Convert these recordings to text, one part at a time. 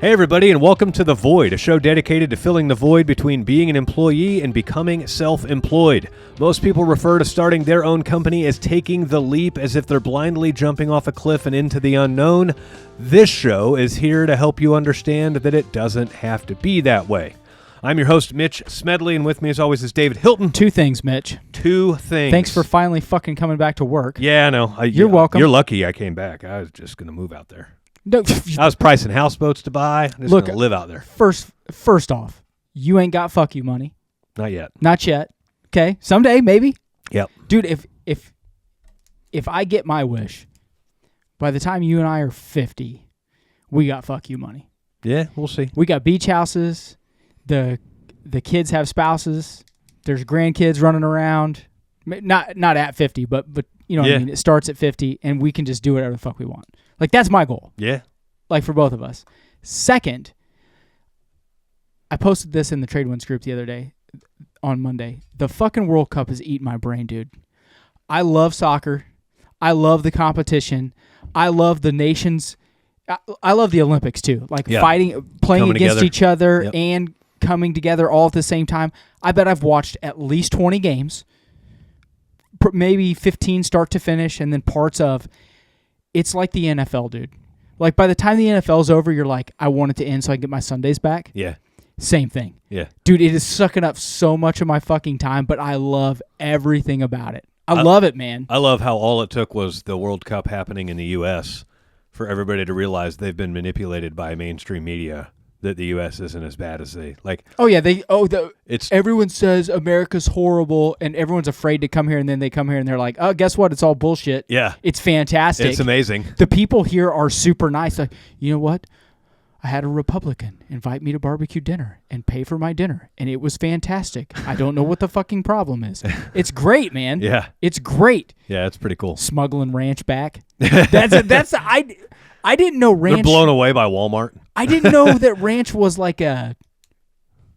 Hey everybody, and welcome to The Void, a show dedicated to filling the void between being an employee and becoming self-employed. Most people refer to starting their own company as taking the leap, as if they're blindly jumping off a cliff and into the unknown. This show is here to help you understand that it doesn't have to be that way. I'm your host, Mitch Smedley, and with me as always is David Hilton. Two things, Mitch. Two things. Thanks for finally fucking coming back to work. Yeah, I know. You're welcome. You're lucky I came back. I was just going to move out there. No, I was pricing houseboats to buy. I'm just going to live out there. First off, you ain't got fuck you money. Not yet. Not yet. Okay, someday maybe. Yep. Dude, if I get my wish, by the time you and I are 50, we got fuck you money. Yeah, we'll see. We got beach houses. The kids have spouses. There's grandkids running around. Not at 50, but you know what I mean. It starts at 50, and we can just do whatever the fuck we want. Like, that's my goal. Yeah. Like, for both of us. Second, I posted this in the Trade Winds group the other day, on Monday. The fucking World Cup has eaten my brain, dude. I love soccer. I love the competition. I love the nations. I love the Olympics, too. Like, fighting, playing coming against together. each other and coming together all at the same time. I bet I've watched at least 20 games, maybe 15 start to finish, and then parts of... It's like the NFL, dude. Like, by the time the NFL's over, you're like, I want it to end so I can get my Sundays back. Yeah. Same thing. Yeah. Dude, it is sucking up so much of my fucking time, but I love everything about it. I love it, man. I love how all it took was the World Cup happening in the U.S. for everybody to realize they've been manipulated by mainstream media, that the U.S. isn't as bad as they like. Oh yeah, everyone says America's horrible, and everyone's afraid to come here, and then they come here and they're like, oh, guess what? It's all bullshit. Yeah, it's fantastic. It's amazing. The people here are super nice. Like, you know what? I had a Republican invite me to barbecue dinner and pay for my dinner, and it was fantastic. I don't know what the fucking problem is. It's great, man. Yeah, it's great. Yeah, it's pretty cool. Smuggling ranch back. I didn't know ranch. They're blown away by Walmart. I didn't know that ranch was like a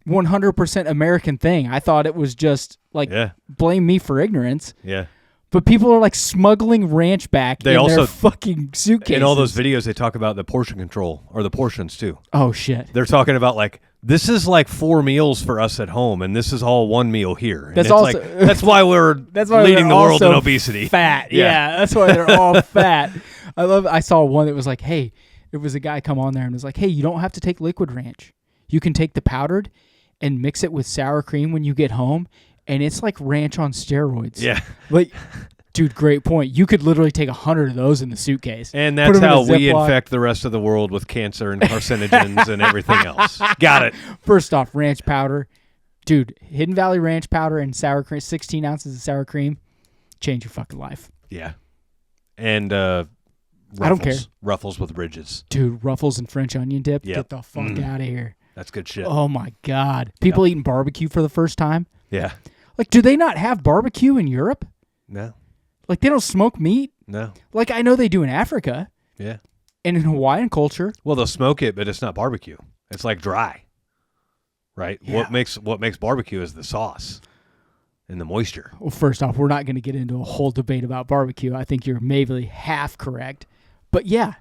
100% American thing. I thought it was just like, blame me for ignorance. Yeah. But people are like smuggling ranch back in their fucking suitcases. In all those videos, they talk about the portion control, or the portions too. Oh, shit. They're talking about like, this is like 4 meals for us at home, and this is all 1 meal here. That's also like, that's why we're leading the world in obesity. Fat. Yeah, that's why they're all fat. I saw one that was like, hey, it was a guy come on there and was like, hey, you don't have to take liquid ranch. You can take the powdered and mix it with sour cream when you get home, and it's like ranch on steroids. Yeah. Like, dude, great point. You could literally take 100 of those in the suitcase. And that's how we infect the rest of the world with cancer and carcinogens and everything else. Got it. First off, ranch powder. Dude, Hidden Valley ranch powder and sour cream, 16 ounces of sour cream, change your fucking life. Yeah. And Ruffles. I don't care. Ruffles with ridges. Dude, Ruffles and French onion dip. Yep. Get the fuck out of here. That's good shit. Oh, my God. People eating barbecue for the first time. Yeah. Like, do they not have barbecue in Europe? No. Like, they don't smoke meat? No. Like, I know they do in Africa. Yeah. And in Hawaiian culture. Well, they'll smoke it, but it's not barbecue. It's like dry. Right? Yeah. What makes barbecue is the sauce and the moisture. Well, first off, we're not going to get into a whole debate about barbecue. I think you're maybe half correct. But yeah,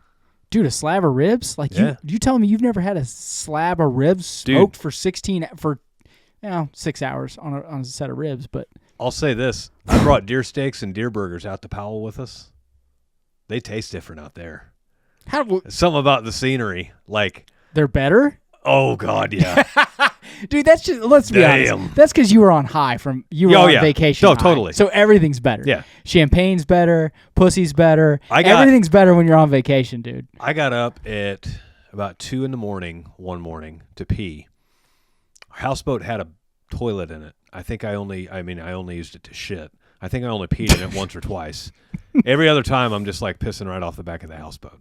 dude, a slab of ribs? Like, you telling me you've never had a slab of ribs smoked for 6 hours on a set of ribs? But I'll say this. I brought deer steaks and deer burgers out to Powell with us. They taste different out there. Something about the scenery. Like, they're better? Oh, God, yeah. Dude, that's just, let's be honest. That's because you were on high on vacation. Oh, totally. So everything's better. Yeah. Champagne's better. Pussy's better. Everything's better when you're on vacation, dude. I got up at about 2 a.m. one morning to pee. Our houseboat had a toilet in it. I only used it to shit. I think I only peed in it once or twice. Every other time, I'm just like pissing right off the back of the houseboat.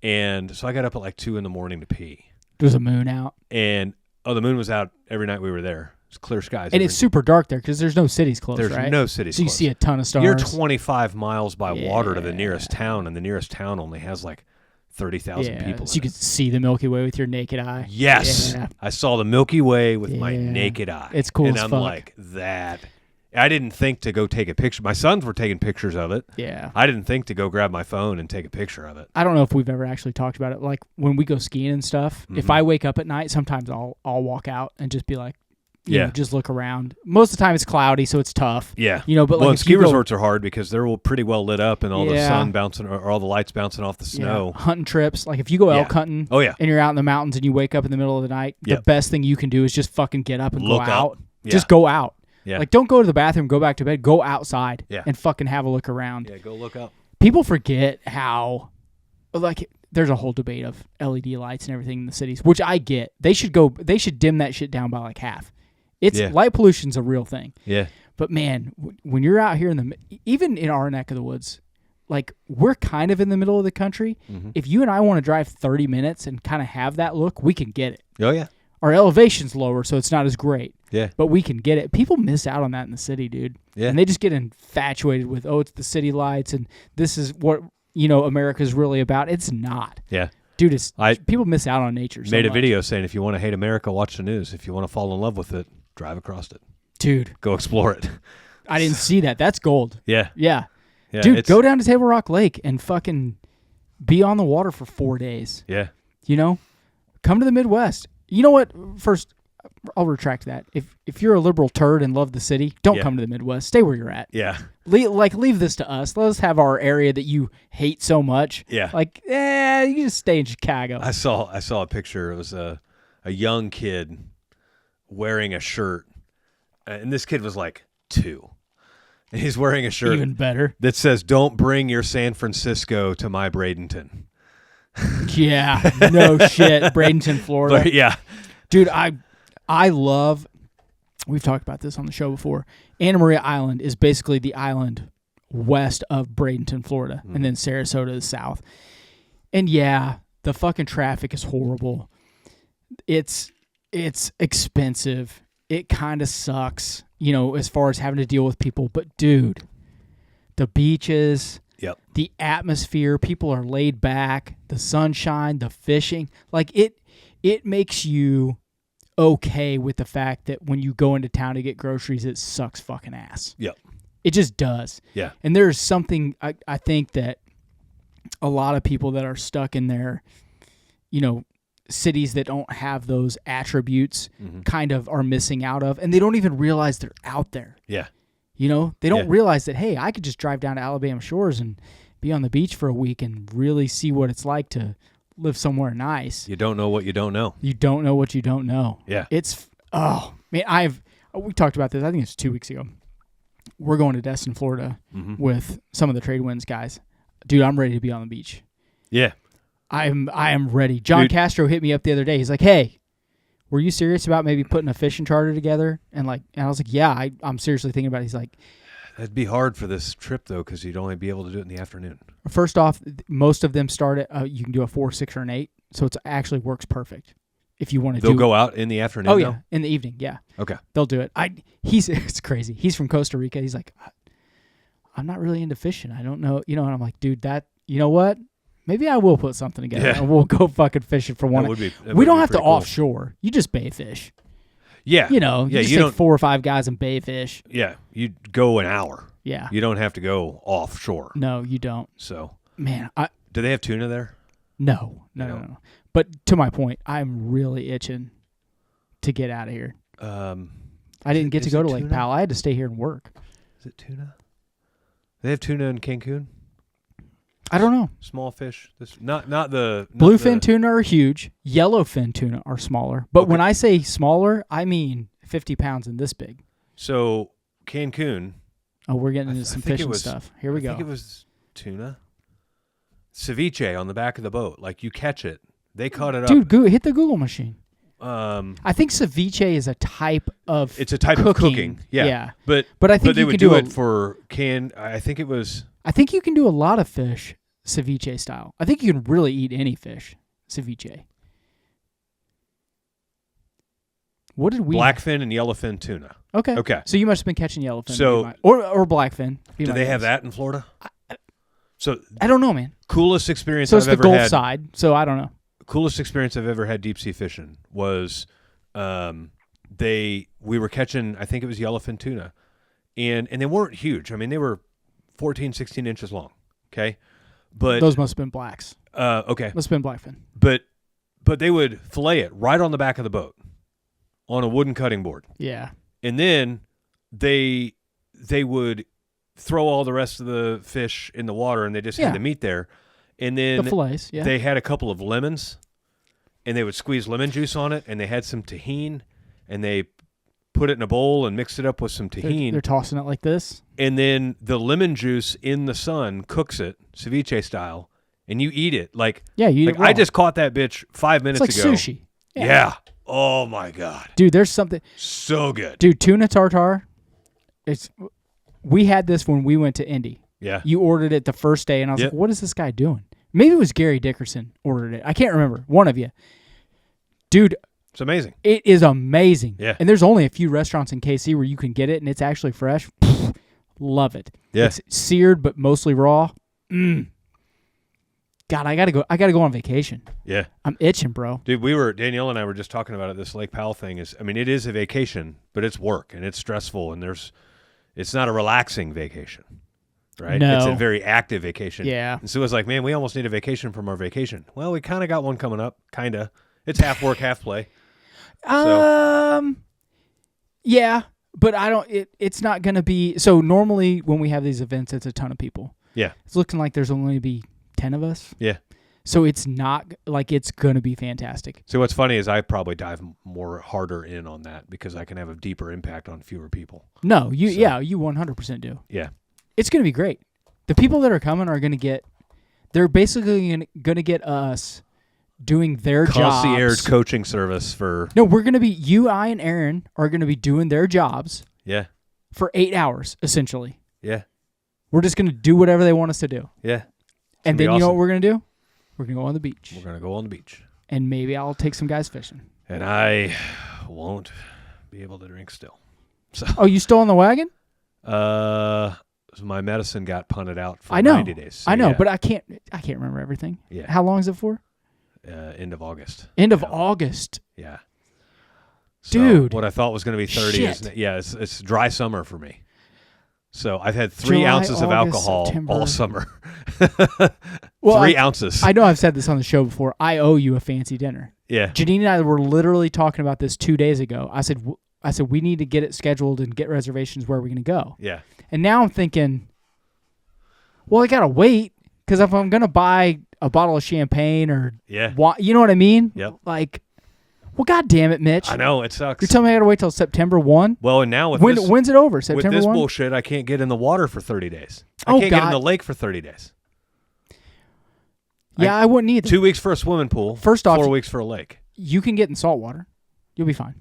And so I got up at like 2 a.m. to pee. There's a moon out. And, the moon was out every night we were there. It's clear skies. And it's super dark there because there's no cities close, right? There's no cities close. So you see a ton of stars. You're 25 miles by water to the nearest town, and the nearest town only has like 30,000 people. So you could see the Milky Way with your naked eye. Yes. Yeah. I saw the Milky Way with my naked eye. It's cool and as I'm fuck. like, that. I didn't think to go take a picture. My sons were taking pictures of it. Yeah. I didn't think to go grab my phone and take a picture of it. I don't know if we've ever actually talked about it. Like when we go skiing and stuff, if I wake up at night, sometimes I'll walk out and just be like, you know, just look around. Most of the time it's cloudy, so it's tough. Yeah. You know, but like ski resorts are hard because they're pretty well lit up and all the sun bouncing or all the lights bouncing off the snow. Yeah. Hunting trips. Like if you go elk hunting and you're out in the mountains and you wake up in the middle of the night, the best thing you can do is just fucking get up and go out. Yeah. Just go out. Yeah. Like don't go to the bathroom, go back to bed, go outside and fucking have a look around. Yeah, go look up. People forget how, like, there's a whole debate of LED lights and everything in the cities, which I get. They should dim that shit down by like half. Light pollution's a real thing. Yeah. But man, when you're out here even in our neck of the woods, like we're kind of in the middle of the country. Mm-hmm. If you and I want to drive 30 minutes and kind of have that look, we can get it. Oh yeah. Our elevation's lower, so it's not as great. Yeah. But we can get it. People miss out on that in the city, dude. Yeah. And they just get infatuated with, it's the city lights and this is what, America's really about. It's not. Yeah. Dude, people miss out on nature so made a much. video saying if you want to hate America, watch the news. If you want to fall in love with it, drive across it. Dude. Go explore it. I didn't see that. That's gold. Yeah. Yeah. Dude, go down to Table Rock Lake and fucking be on the water for 4 days. Yeah. Come to the Midwest. You know what? First, I'll retract that. If you're a liberal turd and love the city, don't come to the Midwest. Stay where you're at. Yeah. Leave this to us. Let us have our area that you hate so much. Yeah. Like, you just stay in Chicago. I saw a picture. It was a young kid wearing a shirt, and this kid was like 2. And he's wearing a shirt even better that says, "Don't bring your San Francisco to my Bradenton." Yeah, no shit, Bradenton, Florida. But, yeah, dude, I love. We've talked about this on the show before. Anna Maria Island is basically the island west of Bradenton, Florida, and then Sarasota is south. And yeah, the fucking traffic is horrible. It's expensive. It kind of sucks, as far as having to deal with people. But dude, the beaches. Yep. The atmosphere, people are laid back, the sunshine, the fishing, like it makes you okay with the fact that when you go into town to get groceries, it sucks fucking ass. Yep. It just does. Yeah. And there's something I think that a lot of people that are stuck in their, cities that don't have those attributes kind of are missing out of, and they don't even realize they're out there. Yeah. They don't realize that, hey, I could just drive down to Alabama Shores and be on the beach for a week and really see what it's like to live somewhere nice. You don't know what you don't know. You don't know what you don't know. Yeah. We talked about this, I think it's 2 weeks ago. We're going to Destin, Florida with some of the Trade Winds guys. Dude, I'm ready to be on the beach. Yeah. I am ready. John Castro hit me up the other day. He's like, hey, were you serious about maybe putting a fishing charter together? And I was like, yeah, I'm seriously thinking about it. He's like, that'd be hard for this trip though, because you'd only be able to do it in the afternoon. First off, most of them start at you can do a 4, 6, or an 8, so it actually works perfect. If you want to, they'll go out in the afternoon. Oh yeah, in the evening. Yeah. Okay. They'll do it. It's crazy. He's from Costa Rica. He's like, I'm not really into fishing. I don't know. And I'm like, dude, you know what? Maybe I will put something together and we'll go fucking fishing for one. We don't have to offshore. You just bay fish. Yeah. You just take 4 or 5 guys and bay fish. Yeah. You go an hour. Yeah. You don't have to go offshore. No, you don't. So. Man. Do they have tuna there? No. But to my point, I'm really itching to get out of here. I didn't get to go to Lake Powell. I had to stay here and work. Is it tuna? They have tuna in Cancun? I don't know. Small fish. Not the bluefin tuna are huge. Yellowfin tuna are smaller. But when I say smaller, I mean 50 pounds and this big. So Cancun. Oh, we're getting into some fishing stuff. Here we go. I think it was tuna. Ceviche on the back of the boat. Like you catch it. They caught it up. Dude, hit the Google machine. I think ceviche is a type of It's a type of cooking. Yeah. But I think they you would could do it for I think it was. I think you can do a lot of fish ceviche style. I think you can really eat any fish ceviche. What did we Blackfin and yellowfin tuna. Okay. So you must have been catching yellowfin. or blackfin. Do they have that in Florida? So I don't know, man. Coolest experience I've ever had. So it's the Gulf side, so I don't know. Coolest experience I've ever had deep sea fishing was we were catching, I think it was yellowfin tuna and they weren't huge. I mean, they were 14, 16 inches long. Okay, but those must have been blacks. Okay, Must have been blackfin. but they would fillet it right on the back of the boat on a wooden cutting board. Yeah, and then they would throw all the rest of the fish in the water, and they just had the meat there. And then the fillets. Yeah, they had a couple of lemons, and they would squeeze lemon juice on it, and they had some tahini, and they put it in a bowl and mixed it up with some tahini. They're tossing it like this. And then the lemon juice in the sun cooks it, ceviche style, and you eat it. Like, yeah, you eat it raw. I just caught that bitch 5 minutes it's like ago. Sushi. Yeah. Oh, my God. Dude, there's something. So good. Dude, tuna tartare. We had this when we went to Indy. Yeah. You ordered it the first day, and I was like, what is this guy doing? Maybe it was Gary Dickerson ordered it. I can't remember. One of you. Dude. It's amazing. It is amazing. Yeah. And there's only a few restaurants in KC where you can get it, and it's actually fresh. Love it. Yeah. It's seared, but mostly raw. God, I gotta go on vacation. Yeah. I'm itching, bro. Dude, Danielle and I were just talking about it. This Lake Powell thing is, I mean, it is a vacation, but it's work, and it's stressful, and it's not a relaxing vacation, right? No. It's a very active vacation. Yeah. And so it's like, man, we almost need a vacation from our vacation. Well, we kind of got one coming up, kind of. It's half work, half play. Yeah, but it's not going to be, so normally when we have these events, it's a ton of people. Yeah. It's looking like there's only be 10 of us. Yeah. So it's not like it's going to be fantastic. So what's funny is I probably dive harder in on that because I can have a deeper impact on fewer people. No, you 100% do. Yeah. It's going to be great. The people that are coming are going to get, they're basically going to get us doing their jobs. Concierge coaching service for... No, we're going to be, you, I, and Aaron are going to be doing their jobs. Yeah. For 8 hours, essentially. Yeah. We're just going to do whatever they want us to do. Yeah. And then you know what we're going to do? We're going to go on the beach. We're going to go on the beach. And maybe I'll take some guys fishing. And I won't be able to drink still. So. Oh, you still on the wagon? My medicine got punted out for 90 days. So I know, but I can't remember everything. Yeah. How long is it for? End of August. End of August. Yeah. So dude. What I thought was going to be 30 is it's dry summer for me. So I've had 3 July, ounces of August, alcohol September. all summer. Well, 3 ounces. I know I've said this on the show before. I owe you a fancy dinner. Yeah. Janine and I were literally talking about this 2 days ago. I said we need to get it scheduled and get reservations where we're going to go. Yeah. And now I'm thinking, well, I got to wait because if I'm going to buy a bottle of champagne or you know what I mean? Yep. Like, well, God damn it, Mitch. I know, it sucks. You're telling me I got to wait till September 1? Well, and now when's it over? September 1? With this bullshit, I can't get in the water for 30 days. I can't get in the lake for 30 days. Yeah, I wouldn't either. 2 weeks for a swimming pool. First off, 4 weeks for a lake. You can get in salt water. You'll be fine.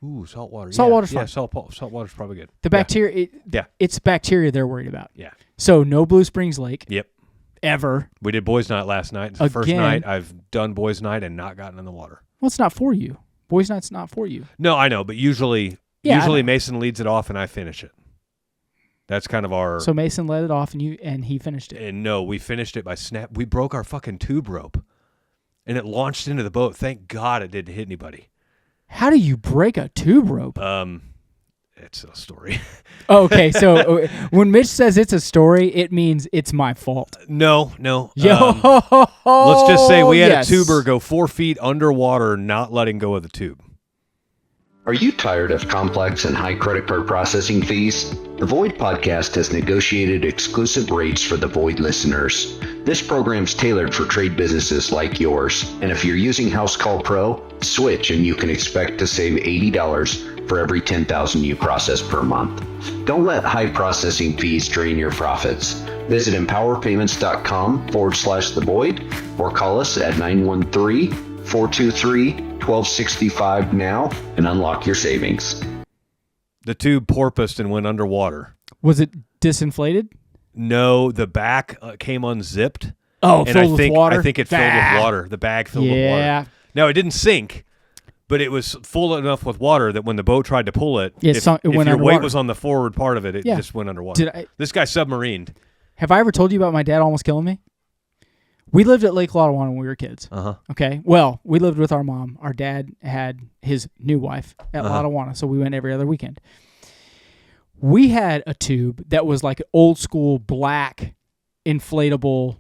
Ooh, salt water. Salt water's fine. Yeah, salt water's probably good. The bacteria, it's bacteria they're worried about. Yeah. So no Blue Springs Lake. Yep. Ever. We did boys' night last night. It's the first night I've done boys' night and not gotten in the water. Well, it's not for you. Boys' night's not for you. No, I know, but usually Mason leads it off and I finish it. That's kind of our... So Mason led it off and he finished it. And no, we finished it by snap. We broke our fucking tube rope and it launched into the boat. Thank God it didn't hit anybody. How do you break a tube rope? It's a story. Okay, so when Mitch says it's a story, it means it's my fault. No. Let's just say we had a tuber go 4 feet underwater, not letting go of the tube. Are you tired of complex and high credit card processing fees? The Void Podcast has negotiated exclusive rates for the Void listeners. This program's tailored for trade businesses like yours. And if you're using House Call Pro, switch and you can expect to save $80 for every 10,000 you process per month. Don't let high processing fees drain your profits. Visit empowerpayments.com/the void or call us at 913-423-1265 now and unlock your savings. The tube porpoised and went underwater. Was it disinflated? No, the back came unzipped. Oh, filled with water? I think it filled with water. The bag filled with water. Now, it didn't sink, but it was full enough with water that when the boat tried to pull it, if your weight was on the forward part of it, it just went underwater. This guy submarined. Have I ever told you about my dad almost killing me? We lived at Lake Lottawanna when we were kids. Uh-huh. Okay? Well, we lived with our mom. Our dad had his new wife at Lottawanna, so we went every other weekend. We had a tube that was like old school black inflatable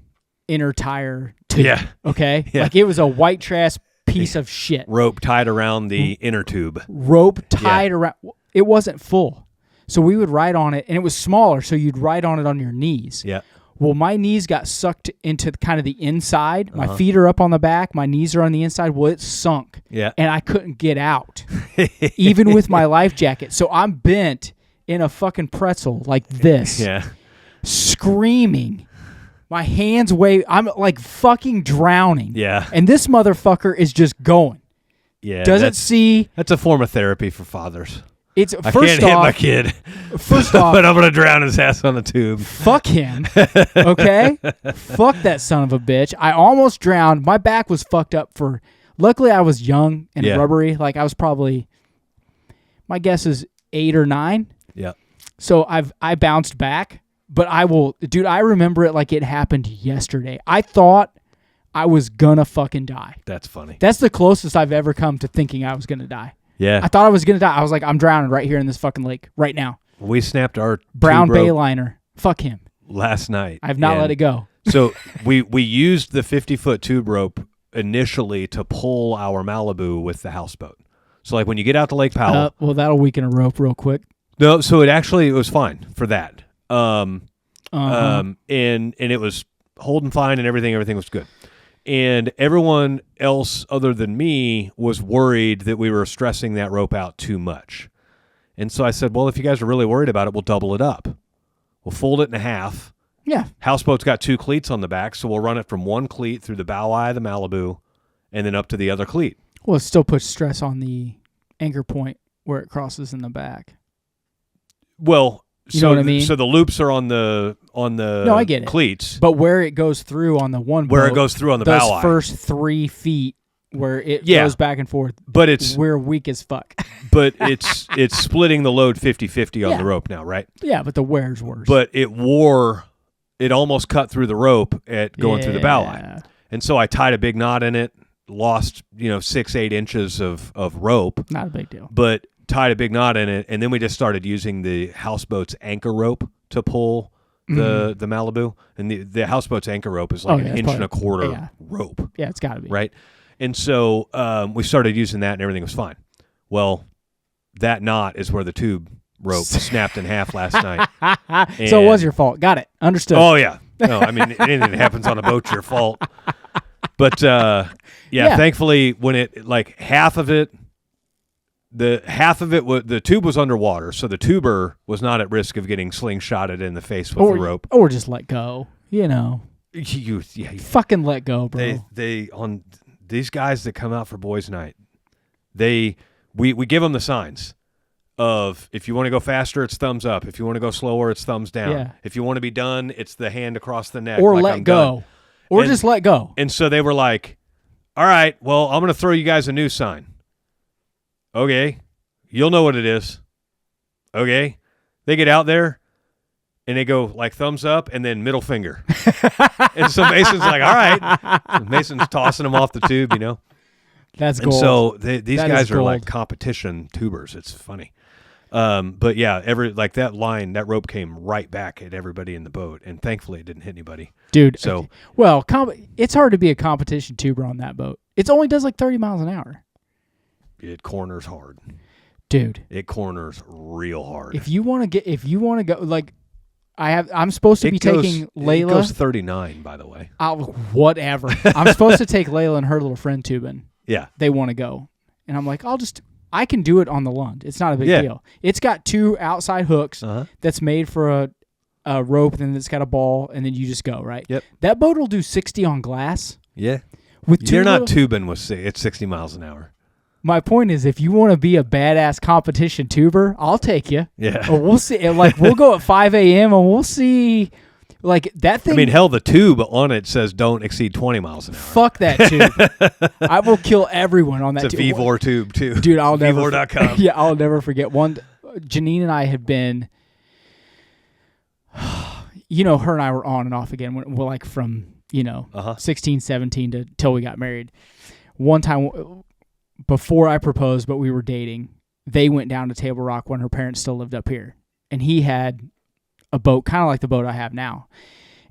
inner tire tube. Yeah. Okay? Yeah. Like it was a white trash piece of shit. Rope tied around the inner tube. Rope tied around. It wasn't full. So we would ride on it, and it was smaller, so you'd ride on it on your knees. Yeah. Well, my knees got sucked into kind of the inside. My feet are up on the back. My knees are on the inside. Well, it sunk. Yeah. And I couldn't get out, even with my life jacket. So I'm bent in a fucking pretzel like this. Yeah. Screaming. My hands wave. I'm like fucking drowning. Yeah. And this motherfucker is just going. Yeah. Doesn't see. That's a form of therapy for fathers. It's I first can't off, hit my kid. First off, but I'm going to drown his ass on the tube. fuck him. Okay? Fuck that son of a bitch. I almost drowned. My back was fucked up for. Luckily, I was young and rubbery. Like I was probably. My guess is 8 or 9. Yeah. So I bounced back. But I will, dude, I remember it like it happened yesterday. I thought I was gonna fucking die. That's funny. That's the closest I've ever come to thinking I was gonna die. Yeah. I thought I was gonna die. I was like, I'm drowning right here in this fucking lake right now. We snapped our Brown tube rope Bayliner. Fuck him. last night. I've not let it go. So we used the 50-foot tube rope initially to pull our Malibu with the houseboat. So like when you get out to Lake Powell. Well, that'll weaken a rope real quick. No, so it was fine for that. And it was holding fine and everything was good. And everyone else other than me was worried that we were stressing that rope out too much. And so I said, well, if you guys are really worried about it, we'll double it up. We'll fold it in half. Yeah. Houseboat's got 2 cleats on the back, so we'll run it from one cleat through the bow eye of the Malibu and then up to the other cleat. Well, it still puts stress on the anchor point where it crosses in the back. Well, you know what I mean? So the loops are on the no, I get it. cleats. But where it goes through on the one where boat, it goes through on the those bow eye. first 3 feet where it goes back and forth. But we're weak as fuck. But it's splitting the load 50-50 on the rope now, right? Yeah, but the wear's worse. But it almost cut through the rope at going through the bow eye. And so I tied a big knot in it, lost 6-8 inches of rope. Not a big deal. But tied a big knot in it, and then we just started using the houseboat's anchor rope to pull the Malibu. And the houseboat's anchor rope is like an inch and a quarter rope. Yeah, it's got to be. Right? And so we started using that, and everything was fine. Well, that knot is where the tube rope snapped in half last night. So it was your fault. Got it. Understood. Oh, yeah. No, I mean, anything that happens on a boat's your fault. But, thankfully, when it, like, the tube was underwater, so the tuber was not at risk of getting slingshotted in the face with the rope. Or just let go, You fucking let go, bro. They on these guys that come out for boys' night, we give them the signs of if you want to go faster, it's thumbs up. If you want to go slower, it's thumbs down. Yeah. If you want to be done, it's the hand across the neck. Or like let I'm go. Done. Or just let go. And so they were like, all right, well, I'm going to throw you guys a new sign. Okay. You'll know what it is. Okay. They get out there and they go like thumbs up and then middle finger. And so Mason's like, all right. And Mason's tossing them off the tube, That's and gold. So these that guys are gold. like competition tubers. It's funny. But yeah, that rope came right back at everybody in the boat, and thankfully it didn't hit anybody. Dude, so it's hard to be a competition tuber on that boat. It only does like 30 miles an hour. It corners hard. Dude. It corners real hard. If you want to go, like, I'm supposed to be taking Layla. It goes 39, by the way. Whatever. I'm supposed to take Layla and her little friend tubing. Yeah. They want to go. And I'm like, I can do it on the Lund. It's not a big deal. It's got 2 outside hooks that's made for a rope, and then it's got a ball, and then you just go, right? Yep. That boat will do 60 on glass. Yeah. You're not tubing with it's 60 miles an hour. My point is, if you want to be a badass competition tuber, I'll take you. Yeah. Or we'll see. Like, we'll go at 5 a.m. and we'll see. Like, that thing. I mean, hell, the tube on it says don't exceed 20 miles an hour. Fuck that tube. I will kill everyone on that tube. tube. It's a Vevor tube, too. Dude, I'll never. Vevor.com. Yeah, I'll never forget. Janine and I had been. Her and I were on and off again. We're like from, 16, 17 till we got married. One time before I proposed, but we were dating, they went down to Table Rock when her parents still lived up here. and he had a boat kind of like the boat I have now,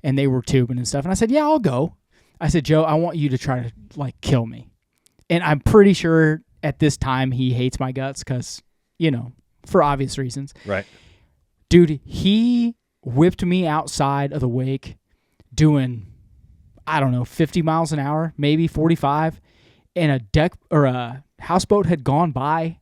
and they were tubing and stuff. And I said, yeah, I'll go. I said, Joe, I want you to try to like kill me. And I'm pretty sure at this time he hates my guts because, you know, for obvious reasons. Right. Dude, he whipped me outside of the wake doing, I don't know, 50 miles an hour, maybe 45, and a deck or a houseboat had gone by,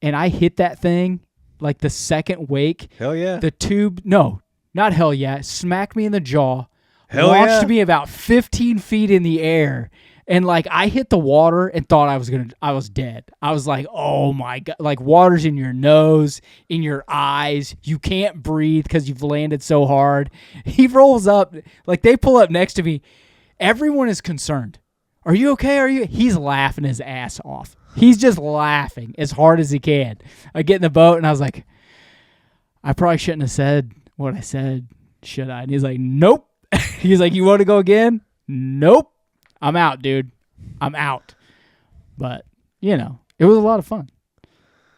and I hit that thing like the second wake. Hell yeah. The tube, no, not hell yeah, smacked me in the jaw, Hell launched yeah. me about 15 feet in the air. And like I hit the water and thought I was dead. I was like, oh my God, like water's in your nose, in your eyes. You can't breathe because you've landed so hard. He rolls up, like they pull up next to me. Everyone is concerned. Are you okay? He's laughing his ass off. He's just laughing as hard as he can. I get in the boat and I was like, I probably shouldn't have said what I said, should I? And he's like, nope. He's like, you want to go again? Nope. I'm out, dude. I'm out. But, you know, it was a lot of fun.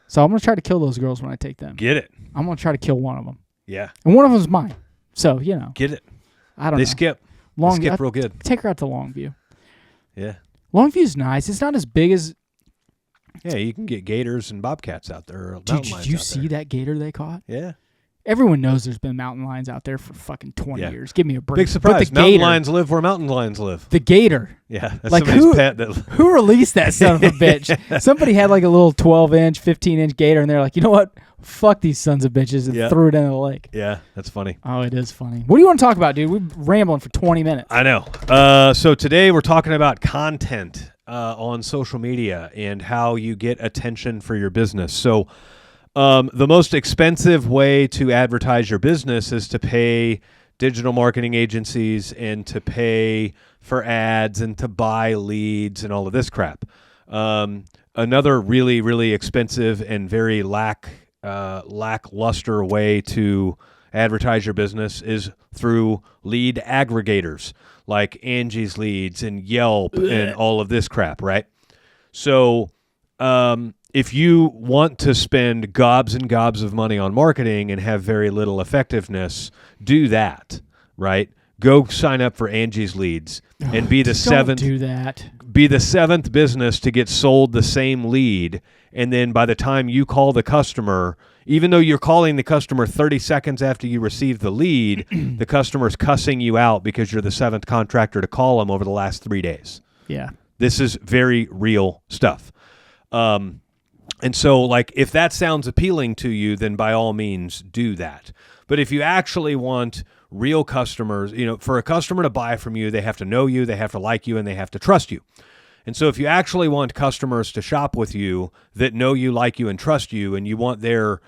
So I'm going to try to kill those girls when I take them. Get it. I'm going to try to kill one of them. Yeah. And one of them's mine. So, you know. Get it. I don't know. They skip real good. Take her out to Longview. Yeah. Longview's nice. It's not as big as... Yeah, you can get gators and bobcats out there. Or Dude, did you see that gator they caught? Yeah. Everyone knows there's been mountain lions out there for fucking 20 years. Give me a break. Big surprise. But the Mountain gator, lions live where mountain lions live. The gator. Yeah, that's Like somebody's pet. Who released that son of a bitch? Somebody had like a little 12-inch, 15-inch gator, and they're like, you know what? Fuck these sons of bitches, and threw it into the lake. Yeah, that's funny. Oh, it is funny. What do you want to talk about, dude? We've been rambling for 20 minutes. I know. So today we're talking about content on social media and how you get attention for your business. So the most expensive way to advertise your business is to pay digital marketing agencies and to pay for ads and to buy leads and all of this crap. Another really, really expensive and very lackluster way to advertise your business is through lead aggregators like Angie's Leads and Yelp and all of this crap, right? So if you want to spend gobs and gobs of money on marketing and have very little effectiveness, do that, right? Go sign up for Angie's Leads and be the seventh. Don't do that. Be the seventh business to get sold the same lead, and then by the time you call the customer, even though you're calling the customer 30 seconds after you receive the lead, the customer's cussing you out because you're the seventh contractor to call them over the last 3 days. Yeah. This is very real stuff. And so, like, if that sounds appealing to you, then by all means do that. But if you actually want real customers, you know, for a customer to buy from you, they have to know you, they have to like you, and they have to trust you. And so if you actually want customers to shop with you that know you, like you, and trust you, and you want their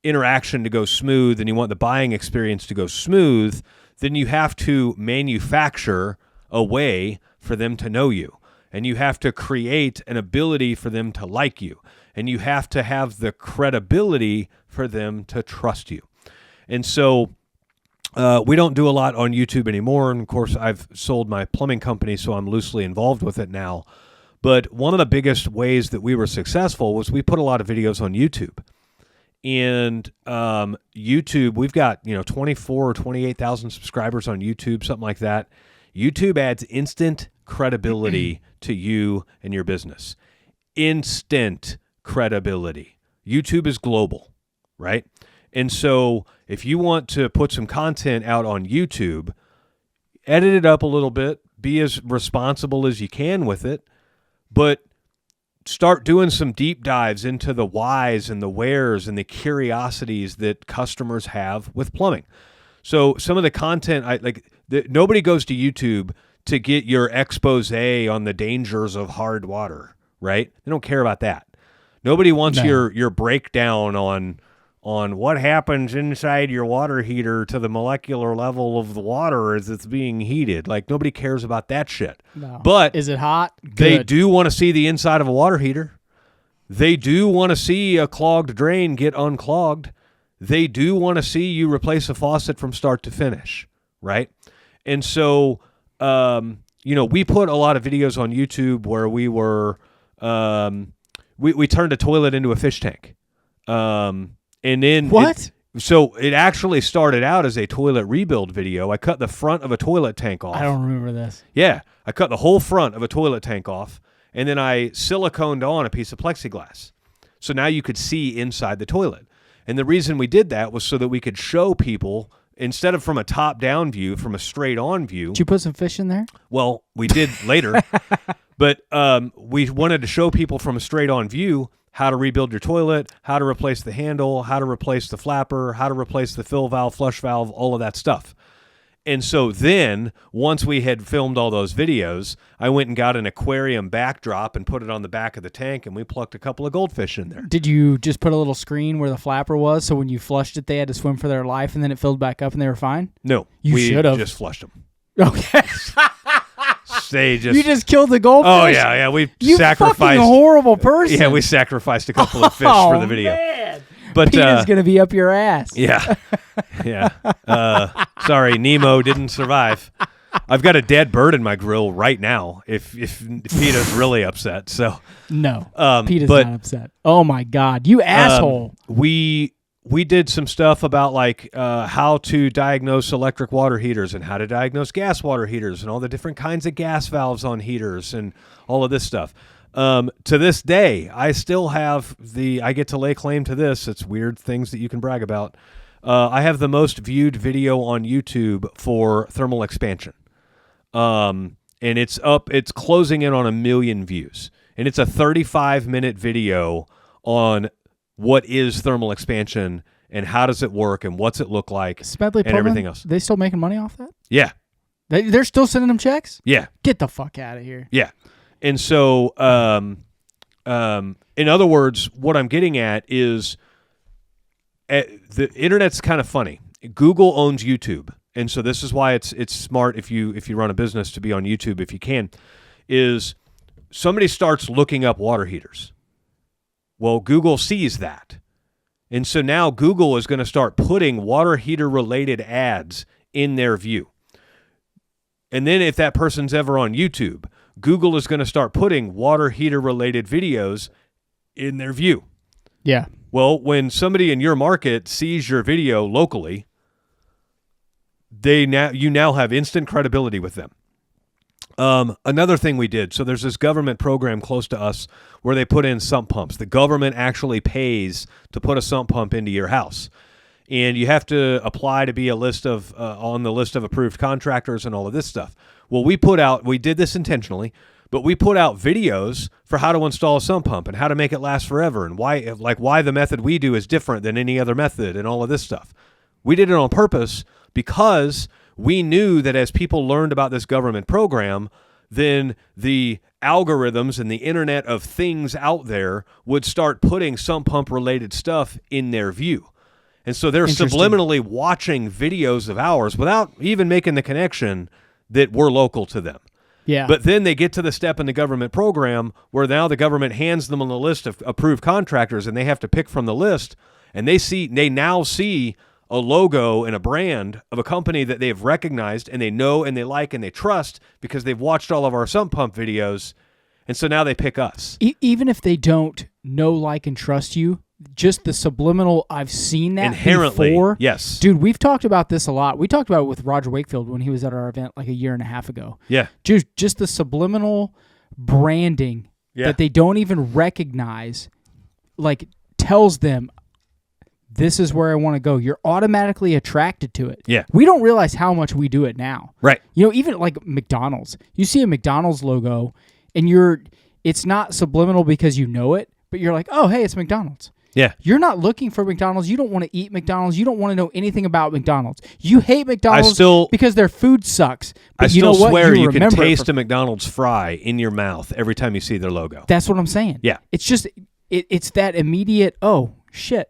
interaction to go smooth and you want the buying experience to go smooth, then you have to manufacture a way for them to know you. And you have to create an ability for them to like you. And you have to have the credibility for them to trust you. And so we don't do a lot on YouTube anymore. And of course, I've sold my plumbing company, so I'm loosely involved with it now. But one of the biggest ways that we were successful was we put a lot of videos on YouTube. And YouTube, we've got 24 or 28,000 subscribers on YouTube, something like that. YouTube adds instant credibility to you and your business. Instant credibility. YouTube is global, right? And so if you want to put some content out on YouTube, edit it up a little bit, be as responsible as you can with it, but start doing some deep dives into the whys and the wheres and the curiosities that customers have with plumbing. So some of the content, nobody goes to YouTube to get your expose on the dangers of hard water, right? They don't care about that. Nobody wants your breakdown on what happens inside your water heater to the molecular level of the water as it's being heated. Like, nobody cares about that shit. No. But is it hot? Good. They do want to see the inside of a water heater. They do want to see a clogged drain get unclogged. They do want to see you replace a faucet from start to finish, right? And so, we put a lot of videos on YouTube where we were, we turned a toilet into a fish tank. And then what? So it actually started out as a toilet rebuild video. I cut the front of a toilet tank off. I don't remember this. Yeah, I cut the whole front of a toilet tank off, and then I siliconed on a piece of plexiglass. So now you could see inside the toilet. And the reason we did that was so that we could show people, instead of from a top-down view, from a straight-on view. Did you put some fish in there? Well, we did later. But we wanted to show people from a straight-on view how to rebuild your toilet, how to replace the handle, how to replace the flapper, how to replace the fill valve, flush valve, all of that stuff. And so then, once we had filmed all those videos, I went and got an aquarium backdrop and put it on the back of the tank, and we plucked a couple of goldfish in there. Did you just put a little screen where the flapper was, so when you flushed it, they had to swim for their life, and then it filled back up and they were fine? No. You should have. We just flushed them. Okay. You just killed the goldfish? Oh, yeah. We you sacrificed. Fucking horrible person. Yeah, we sacrificed a couple of fish for the video. Man. But Peter's going to be up your ass. Yeah. Sorry, Nemo didn't survive. I've got a dead bird in my grill right now if PETA's really upset. So no, PETA's not upset. Oh, my God. You asshole. We did some stuff about like how to diagnose electric water heaters and how to diagnose gas water heaters and all the different kinds of gas valves on heaters and all of this stuff. To this day, I still have I get to lay claim to this. It's weird things that you can brag about. I have the most viewed video on YouTube for thermal expansion. And it's closing in on 1 million views. And it's a 35-minute video on what is thermal expansion and how does it work and what's it look like Smedley and everything else. They still making money off that? Yeah. They're still sending them checks? Yeah. Get the fuck out of here. Yeah. And so, in other words, what I'm getting at is the internet's kind of funny. Google owns YouTube. And so this is why it's smart if you run a business to be on YouTube if you can, is somebody starts looking up water heaters. Well, Google sees that. And so now Google is going to start putting water heater related ads in their view. And then if that person's ever on YouTube, Google is going to start putting water heater related videos in their view. Yeah. Well, when somebody in your market sees your video locally, you now have instant credibility with them. Another thing we did, so there's this government program close to us where they put in sump pumps. The government actually pays to put a sump pump into your house. And you have to apply to be on the list of approved contractors and all of this stuff. Well, we did this intentionally, but we put out videos for how to install a sump pump and how to make it last forever and why the method we do is different than any other method and all of this stuff. We did it on purpose because we knew that as people learned about this government program, then the algorithms and the Internet of Things out there would start putting sump pump related stuff in their view. And so they're subliminally watching videos of ours without even making the connection that we're local to them. Yeah. But then they get to the step in the government program where now the government hands them on the list of approved contractors and they have to pick from the list, and they now see a logo and a brand of a company that they've recognized and they know and they like and they trust because they've watched all of our sump pump videos. And so now they pick us. Even if they don't know, like, and trust you, just the subliminal, I've seen that inherently before. Yes. Dude, we've talked about this a lot. We talked about it with Roger Wakefield when he was at our event like 1.5 years ago. Yeah. Dude, just the subliminal branding that they don't even recognize, like, tells them, this is where I want to go. You're automatically attracted to it. Yeah. We don't realize how much we do it now. Right. You know, even like McDonald's. You see a McDonald's logo, and it's not subliminal because you know it, but you're like, oh, hey, it's McDonald's. Yeah. You're not looking for McDonald's. You don't want to eat McDonald's. You don't want to know anything about McDonald's. You hate McDonald's because their food sucks. But I you know still what? swear you can taste a McDonald's fry in your mouth every time you see their logo. That's what I'm saying. Yeah. It's just, it's that immediate, oh, shit.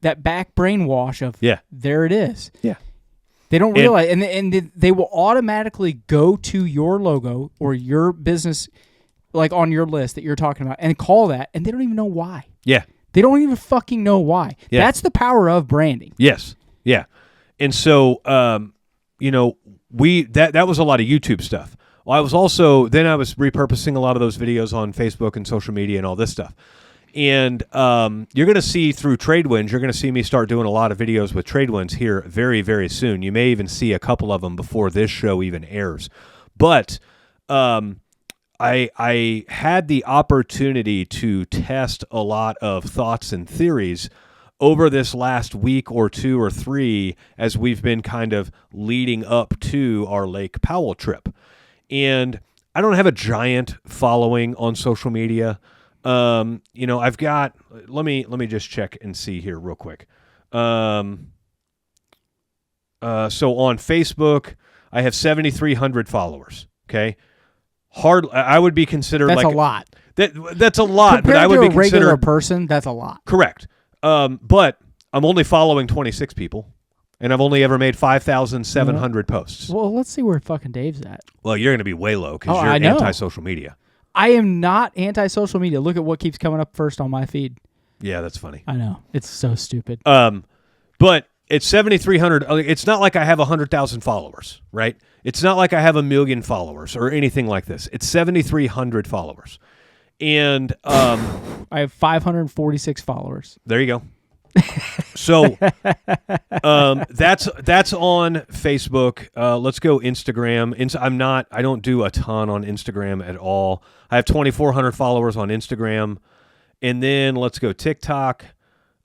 That back brainwash of, there it is. Yeah. They don't realize, and they will automatically go to your logo or your business, like on your list that you're talking about, and call that, and they don't even know why. Yeah. They don't even fucking know why. Yeah. That's the power of branding. Yes. Yeah. And so, that was a lot of YouTube stuff. Well, I was repurposing a lot of those videos on Facebook and social media and all this stuff. And you're going to see through Tradewinds, you're going to see me start doing a lot of videos with Tradewinds here very, very soon. You may even see a couple of them before this show even airs. But I had the opportunity to test a lot of thoughts and theories over this last week or 2 or 3 as we've been kind of leading up to our Lake Powell trip. And I don't have a giant following on social media. I've got, let me just check and see here real quick. So on Facebook, I have 7,300 followers. Okay. I would be considered that's like a lot. That's a lot, Compared but I would to be a regular considered person, that's a lot. correct. But I'm only following 26 people, and I've only ever made 5,700 posts. Well, let's see where fucking Dave's at. Well, you're going to be way low because I you're know. anti-social media. I am not anti-social media. Look at what keeps coming up first on my feed. Yeah, that's funny. I know. It's so stupid. But it's 7,300. It's not like I have 100,000 followers, right? It's not like I have 1 million followers or anything like this. It's 7,300 followers. And I have 546 followers. there you go. So that's on Facebook. Let's go Instagram. I don't do a ton on Instagram at all. I have 2,400 followers on Instagram. And then let's go TikTok.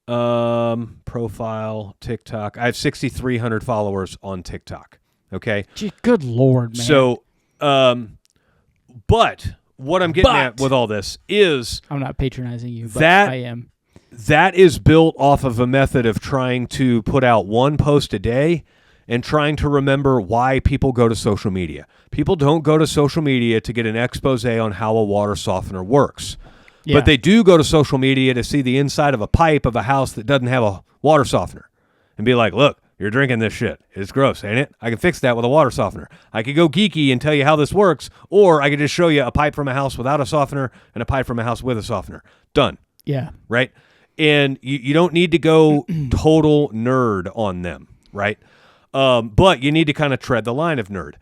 Profile, TikTok. I have 6,300 followers on TikTok. Okay. Gee, good Lord, man. So, but what I'm getting at with all this is I'm not patronizing you, but that I am. That is built off of a method of trying to put out one post a day and trying to remember why people go to social media. People don't go to social media to get an expose on how a water softener works. Yeah. But they do go to social media to see the inside of a pipe of a house that doesn't have a water softener and be like, look, you're drinking this shit. It's gross, ain't it? I can fix that with a water softener. I could go geeky and tell you how this works, or I could just show you a pipe from a house without a softener and a pipe from a house with a softener. Done. Yeah. Right? And you don't need to go total nerd on them, right? But you need to kind of tread the line of nerd.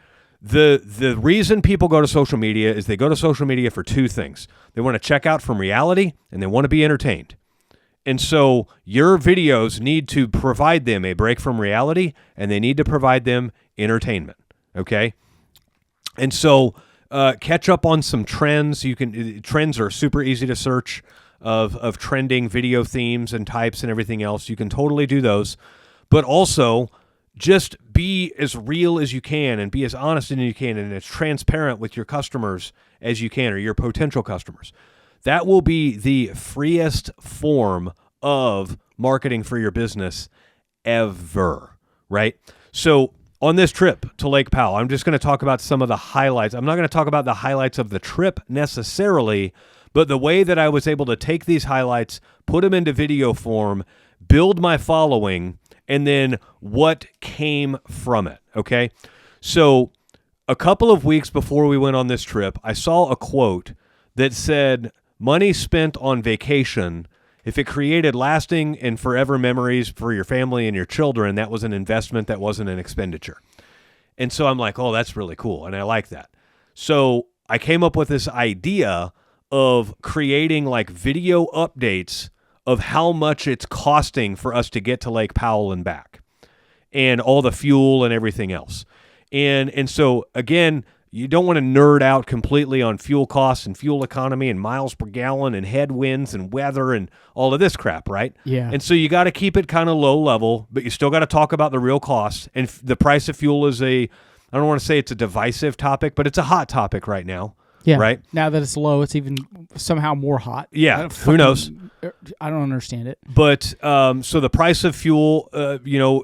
The reason people go to social media is they go to social media for 2 things. They want to check out from reality, and they want to be entertained. And so your videos need to provide them a break from reality, and they need to provide them entertainment, okay? And so catch up on some trends. Trends are super easy to search of trending video themes and types and everything else. You can totally do those. But also just be as real as you can and be as honest as you can and as transparent with your customers as you can, or your potential customers. That will be the freest form of marketing for your business ever, right? So on this trip to Lake Powell, I'm just going to talk about some of the highlights. I'm not going to talk about the highlights of the trip necessarily, but the way that I was able to take these highlights, put them into video form, build my following, and then what came from it, okay? So a couple of weeks before we went on this trip, I saw a quote that said, money spent on vacation, if it created lasting and forever memories for your family and your children, that was an investment, that wasn't an expenditure. And so I'm like, oh, that's really cool, and I like that. So I came up with this idea of creating like video updates of how much it's costing for us to get to Lake Powell and back, and all the fuel and everything else. And so, again, you don't want to nerd out completely on fuel costs and fuel economy and miles per gallon and headwinds and weather and all of this crap, right? Yeah. And so you got to keep it kind of low level, but you still got to talk about the real costs. And the price of fuel is I don't want to say it's a divisive topic, but it's a hot topic right now. Yeah. Right? Now that it's low, it's even somehow more hot. Yeah. Who knows? I don't understand it. But so the price of fuel,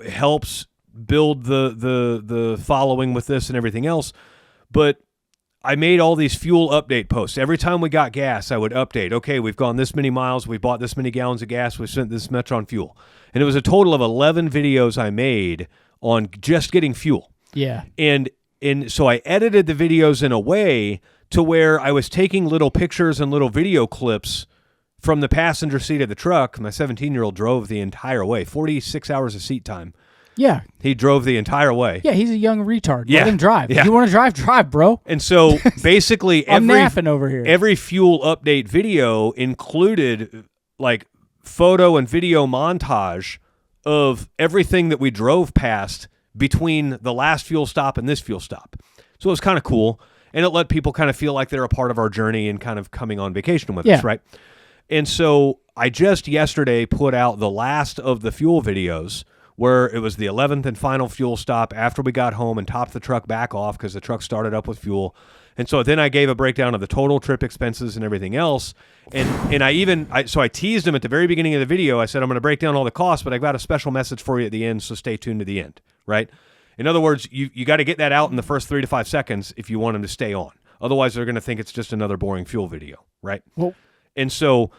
helps build the following with this and everything else. But I made all these fuel update posts. Every time we got gas, I would update. Okay, we've gone this many miles. We bought this many gallons of gas. We spent this much on fuel. And it was a total of 11 videos I made on just getting fuel. Yeah. And so I edited the videos in a way to where I was taking little pictures and little video clips from the passenger seat of the truck. My 17-year-old drove the entire way, 46 hours of seat time. Yeah. He drove the entire way. Yeah, he's a young retard. Yeah. Let him drive. Yeah. If you want to drive, bro. And so basically I'm napping over here. every fuel update video included like photo and video montage of everything that we drove past between the last fuel stop and this fuel stop. So it was kind of cool. And it let people kind of feel like they're a part of our journey and kind of coming on vacation with us, right? And so I just yesterday put out the last of the fuel videos where it was the 11th and final fuel stop after we got home and topped the truck back off because the truck started up with fuel. And so then I gave a breakdown of the total trip expenses and everything else. And I teased him at the very beginning of the video. I said, I'm going to break down all the costs, but I've got a special message for you at the end, so stay tuned to the end, right? In other words, you got to get that out in the first 3 to 5 seconds if you want them to stay on. Otherwise, they're going to think it's just another boring fuel video, right? Well, and so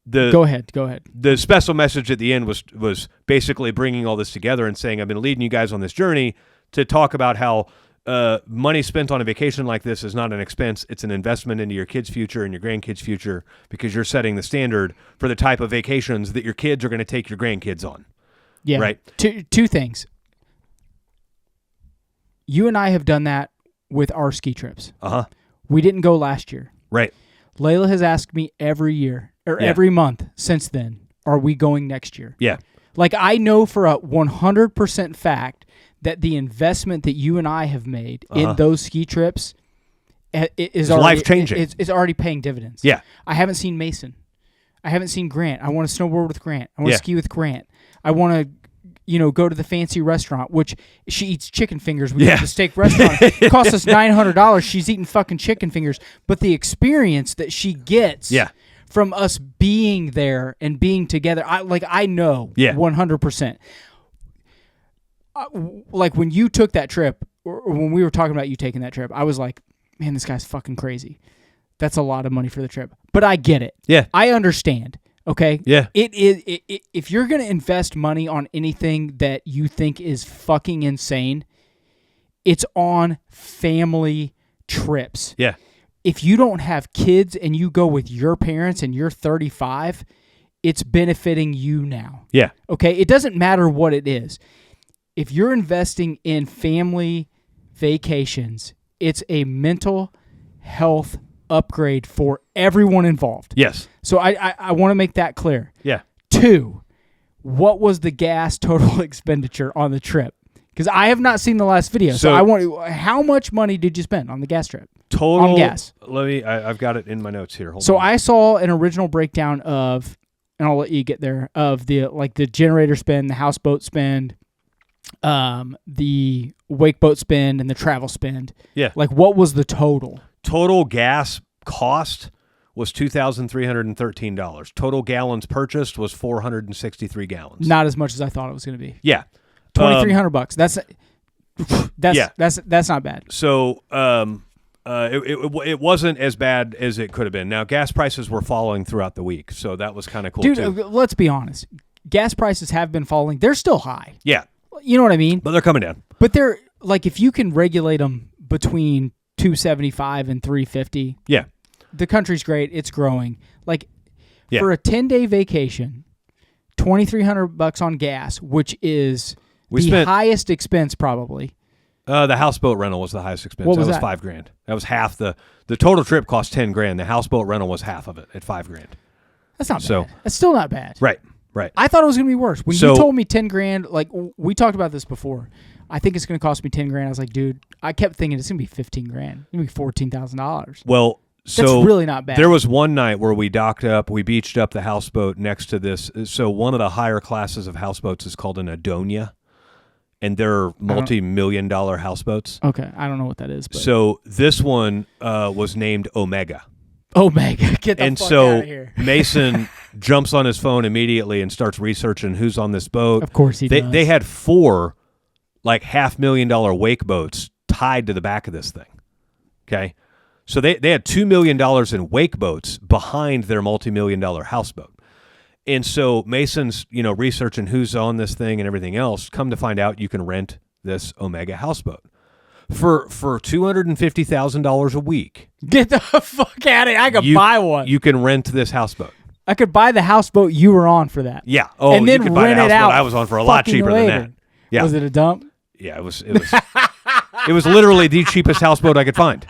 go ahead. The special message at the end was basically bringing all this together and saying, I've been leading you guys on this journey to talk about how money spent on a vacation like this is not an expense. It's an investment into your kids' future and your grandkids' future because you're setting the standard for the type of vacations that your kids are going to take your grandkids on. Yeah. Right? Two things. You and I have done that with our ski trips. Uh-huh. We didn't go last year. Right. Layla has asked me every year or every month since then, are we going next year? Yeah. Like I know for a 100% fact that the investment that you and I have made in those ski trips is already life-changing. It's already paying dividends. Yeah. I haven't seen Mason. I haven't seen Grant. I want to snowboard with Grant. I want to ski with Grant. I want to go to the fancy restaurant, which she eats chicken fingers. We go to the steak restaurant. It costs us $900. She's eating fucking chicken fingers. But the experience that she gets from us being there and being together, I know 100%. Like when you took that trip, or when we were talking about you taking that trip, I was like, man, this guy's fucking crazy. That's a lot of money for the trip. But I get it. Yeah. I understand. Okay. Yeah. It is. If you're going to invest money on anything that you think is fucking insane, it's on family trips. Yeah. If you don't have kids and you go with your parents and you're 35, it's benefiting you now. Yeah. Okay. It doesn't matter what it is. If you're investing in family vacations, it's a mental health upgrade for everyone involved. Yes. So I want to make that clear. Yeah. 2, what was the gas total expenditure on the trip? Because I have not seen the last video. So I want. How much money did you spend on the gas trip? Total on gas. I've got it in my notes here. Hold so on. I saw an original breakdown of, and I'll let you get there, of the generator spend, the houseboat spend, the wake boat spend, and the travel spend. Yeah. Like, what was the total? Total gas cost was $2,313. Total gallons purchased was 463 gallons. Not as much as I thought it was going to be. Yeah. $2,300. That's not bad. So it wasn't as bad as it could have been. Now, gas prices were falling throughout the week, so that was kind of cool, dude, too. Let's be honest. Gas prices have been falling. They're still high. Yeah. You know what I mean? But they're coming down. But they're, like, if you can regulate them between $275 and $350, yeah, the country's great. It's growing. Like, yeah. For a 10-day vacation, $2,300 on gas, which is highest expense probably. The houseboat rental was the highest expense. What was that? Was $5,000. That was half the total trip cost $10,000. The houseboat rental was half of it at $5,000. That's not bad. That's still not bad. Right. I thought it was going to be worse. When you told me $10,000, like we talked about this before, I think it's going to cost me $10,000. I was like, dude, I kept thinking it's going to be $15,000. It's going to be $14,000. Well, that's really not bad. There was one night where we docked up, we beached up the houseboat next to this. So one of the higher classes of houseboats is called an Adonia, and they're multi-million-dollar houseboats. Okay, I don't know what that is. But. So this one was named Omega. Omega, get the fuck out of here. Mason jumps on his phone immediately and starts researching who's on this boat. Of course he does. They had 4 like $500,000 wake boats tied to the back of this thing. Okay? So they had $2 million in wake boats behind their multi-million-dollar houseboat. And so Mason's, researching who's on this thing and everything else. Come to find out, you can rent this Omega houseboat for $250,000 a week. Get the fuck out of here! I could buy one. You can rent this houseboat. I could buy the houseboat you were on for that. Yeah. Oh, and then you could buy rent the it houseboat out I was on for a lot cheaper later. than that. Yeah. Was it a dump? Yeah, it was it was literally the cheapest houseboat I could find.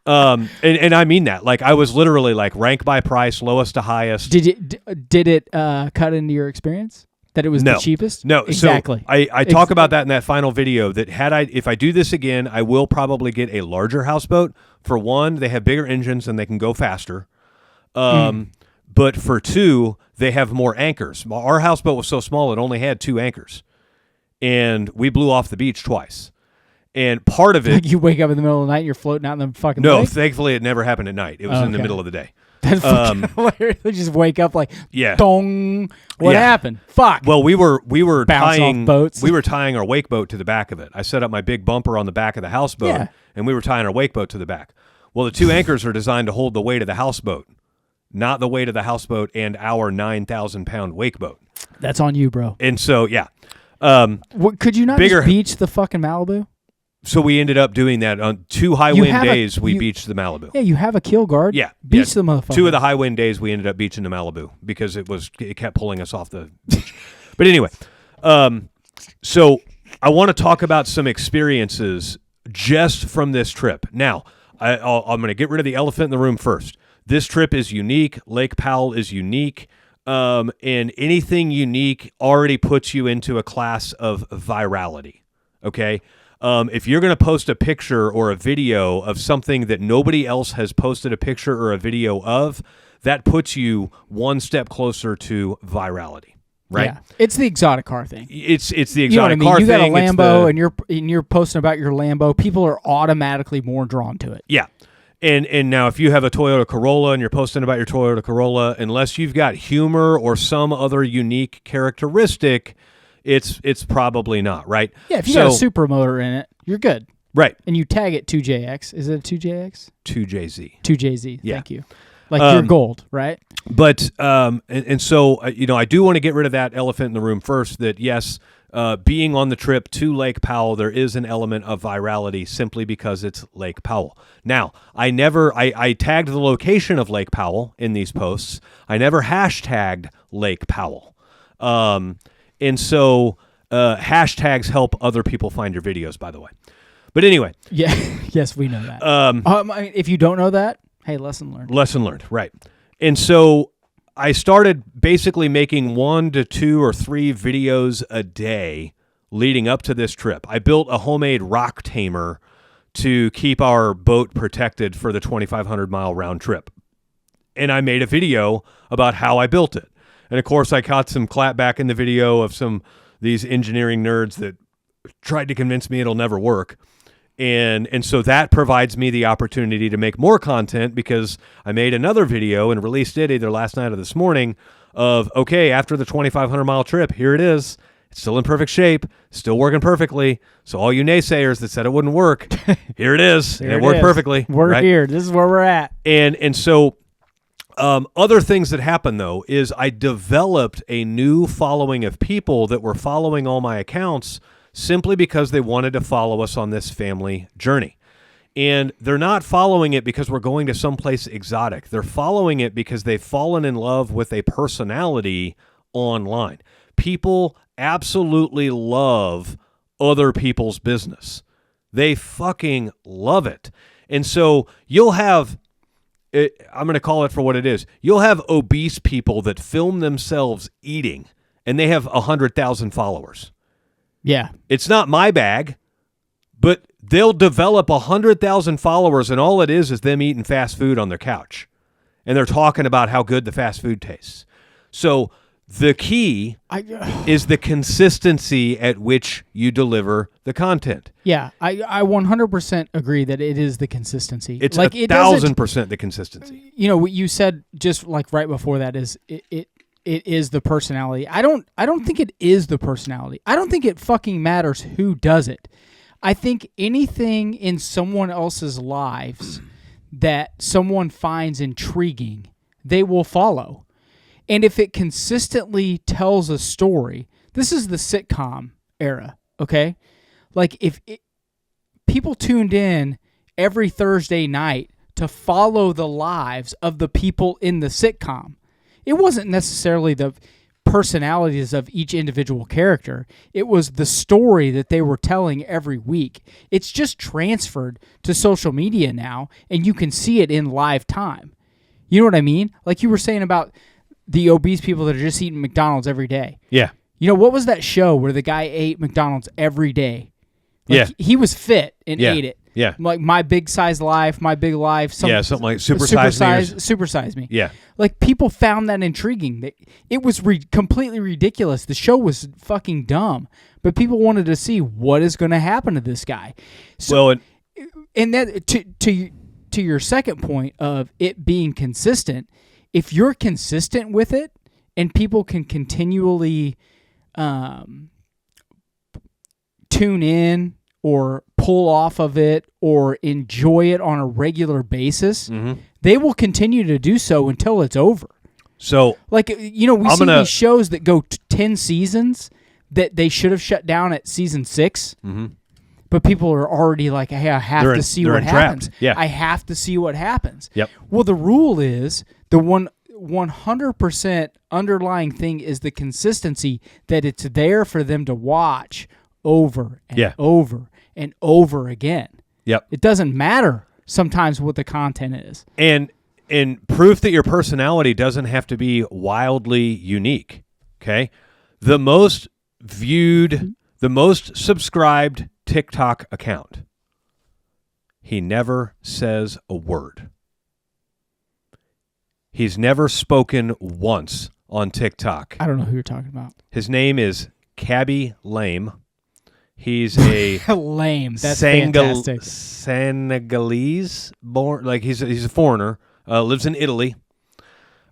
And I mean that. Like I was literally like rank by price, lowest to highest. Did it cut into your experience that it was the cheapest? No, exactly. So I talk about that in that final video. That if I do this again, I will probably get a larger houseboat. For one, they have bigger engines and they can go faster. But for two, they have more anchors. Our houseboat was so small it only had 2 anchors, and we blew off the beach twice. And part of it, like you wake up in the middle of the night and you're floating out in the fucking no, lake? thankfully it never happened at night. It was in the middle of the day. That's fucking hilarious. They just wake up like, yeah, dong. What happened? Fuck. Well, we were Bounce tying off boats. We were tying our wake boat to the back of it. I set up my big bumper on the back of the houseboat, and we were tying our wake boat to the back. Well, the 2 anchors are designed to hold the weight of the houseboat, not the weight of the houseboat and our 9,000-pound wake boat. That's on you, bro. And so, could you not just beach the fucking Malibu? So we ended up doing that on 2 high wind days. We beached the Malibu. Yeah, you have a keel guard. Yeah, beach the motherfucker. 2 of the high wind days we ended up beaching the Malibu because it kept pulling us off the beach. But anyway, so I want to talk about some experiences just from this trip. Now, I'm going to get rid of the elephant in the room first. This trip is unique. Lake Powell is unique. And anything unique already puts you into a class of virality. Okay? If you're going to post a picture or a video of something that nobody else has posted a picture or a video of, that puts you one step closer to virality, right? Yeah. It's the exotic car thing. It's the exotic you know what I mean? car you thing. You got a Lambo and you're posting about your Lambo. People are automatically more drawn to it. Yeah. And now if you have a Toyota Corolla and you're posting about your Toyota Corolla, unless you've got humor or some other unique characteristic, it's probably not, right? Yeah, if you got a supermotor in it, you're good. Right. And you tag it 2JX. Is it a 2JX? 2JZ. 2JZ. Yeah. Thank you. Like your gold, right? But so I do want to get rid of that elephant in the room first, that yes, being on the trip to Lake Powell, there is an element of virality simply because it's Lake Powell. Now, I tagged the location of Lake Powell in these posts. I never hashtagged Lake Powell. And so hashtags help other people find your videos, by the way. But anyway. Yeah. Yes, we know that. If you don't know that, hey, lesson learned. Lesson learned, right. And so I started basically making 1 to 2 or 3 videos a day leading up to this trip. I built a homemade rock tamer to keep our boat protected for the 2,500-mile round trip. And I made a video about how I built it. And, of course, I caught some clapback in the video of these engineering nerds that tried to convince me it'll never work. And so that provides me the opportunity to make more content because I made another video and released it either last night or this morning of, okay, after the 2,500-mile trip, here it is. It's still in perfect shape, still working perfectly. So all you naysayers that said it wouldn't work, here it is. And it worked perfectly. We're here. This is where we're at. And so other things that happened, though, is I developed a new following of people that were following all my accounts simply because they wanted to follow us on this family journey. And they're not following it because we're going to someplace exotic. They're following it because they've fallen in love with a personality online. People absolutely love other people's business. They fucking love it. And so you'll have... I'm going to call it for what it is. You'll have obese people that film themselves eating, and they have 100,000 followers. Yeah. It's not my bag, but they'll develop 100,000 followers, and all it is them eating fast food on their couch. And they're talking about how good the fast food tastes. So the key is the consistency at which you deliver the content. Yeah, I 100% agree that it is the consistency. It's like 1,000% the consistency. You know, what you said just like right before that is it is the personality. I don't think it is the personality. I don't think it fucking matters who does it. I think anything in someone else's lives that someone finds intriguing, they will follow. And if it consistently tells a story, this is the sitcom era, okay? Like if people tuned in every Thursday night to follow the lives of the people in the sitcom, it wasn't necessarily the personalities of each individual character. It was the story that they were telling every week. It's just transferred to social media now, and you can see it in live time. You know what I mean? Like you were saying about the obese people that are just eating McDonald's every day. Yeah. You know, what was that show where the guy ate McDonald's every day? Like, yeah. He was fit and ate it. Yeah. Like My Big Size Life, My Big Life. Something like Super Size Me. Me. Yeah. Like, people found that intriguing. It was completely ridiculous. The show was fucking dumb. But people wanted to see what is going to happen to this guy. So, and that to your second point of it being consistent, if you're consistent with it and people can continually tune in or pull off of it or enjoy it on a regular basis, they will continue to do so until it's over. So, like, you know, we see these shows that go 10 seasons that they should have shut down at season 6, but people are already like, hey, I have to see what happens. Yeah. I have to see what happens. Yep. Well, the rule is the 100% underlying thing is the consistency, that it's there for them to watch over and over and over again. Yep. It doesn't matter sometimes what the content is. And proof that your personality doesn't have to be wildly unique. Okay? The most viewed, the most subscribed TikTok account, he never says a word. He's never spoken once on TikTok. I don't know who you're talking about. His name is Cabby Lame. He's a lame. That's fantastic. Senegalese born, like he's a foreigner. Lives in Italy.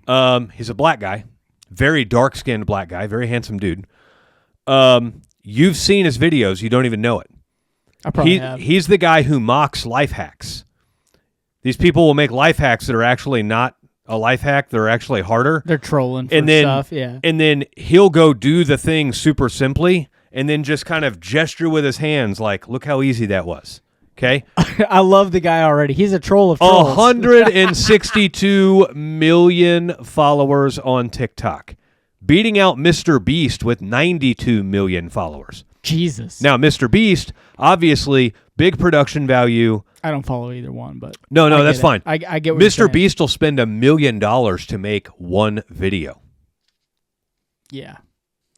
He's a black guy, very dark skinned black guy, very handsome dude. You've seen his videos, you don't even know it. I probably have. He's the guy who mocks life hacks. These people will make life hacks that are actually not a life hack; they're actually harder. They're trolling for stuff, yeah. And then he'll go do the thing super simply, and then just kind of gesture with his hands, like, "Look how easy that was." Okay. I love the guy already. He's a troll of trolls. 162 million followers on TikTok, beating out Mr. Beast with 92 million followers. Jesus. Now, Mr. Beast, obviously, big production value. I don't follow either one, but no, that's fine. I get what you're saying. Mr. Beast will spend $1 million to make one video. Yeah.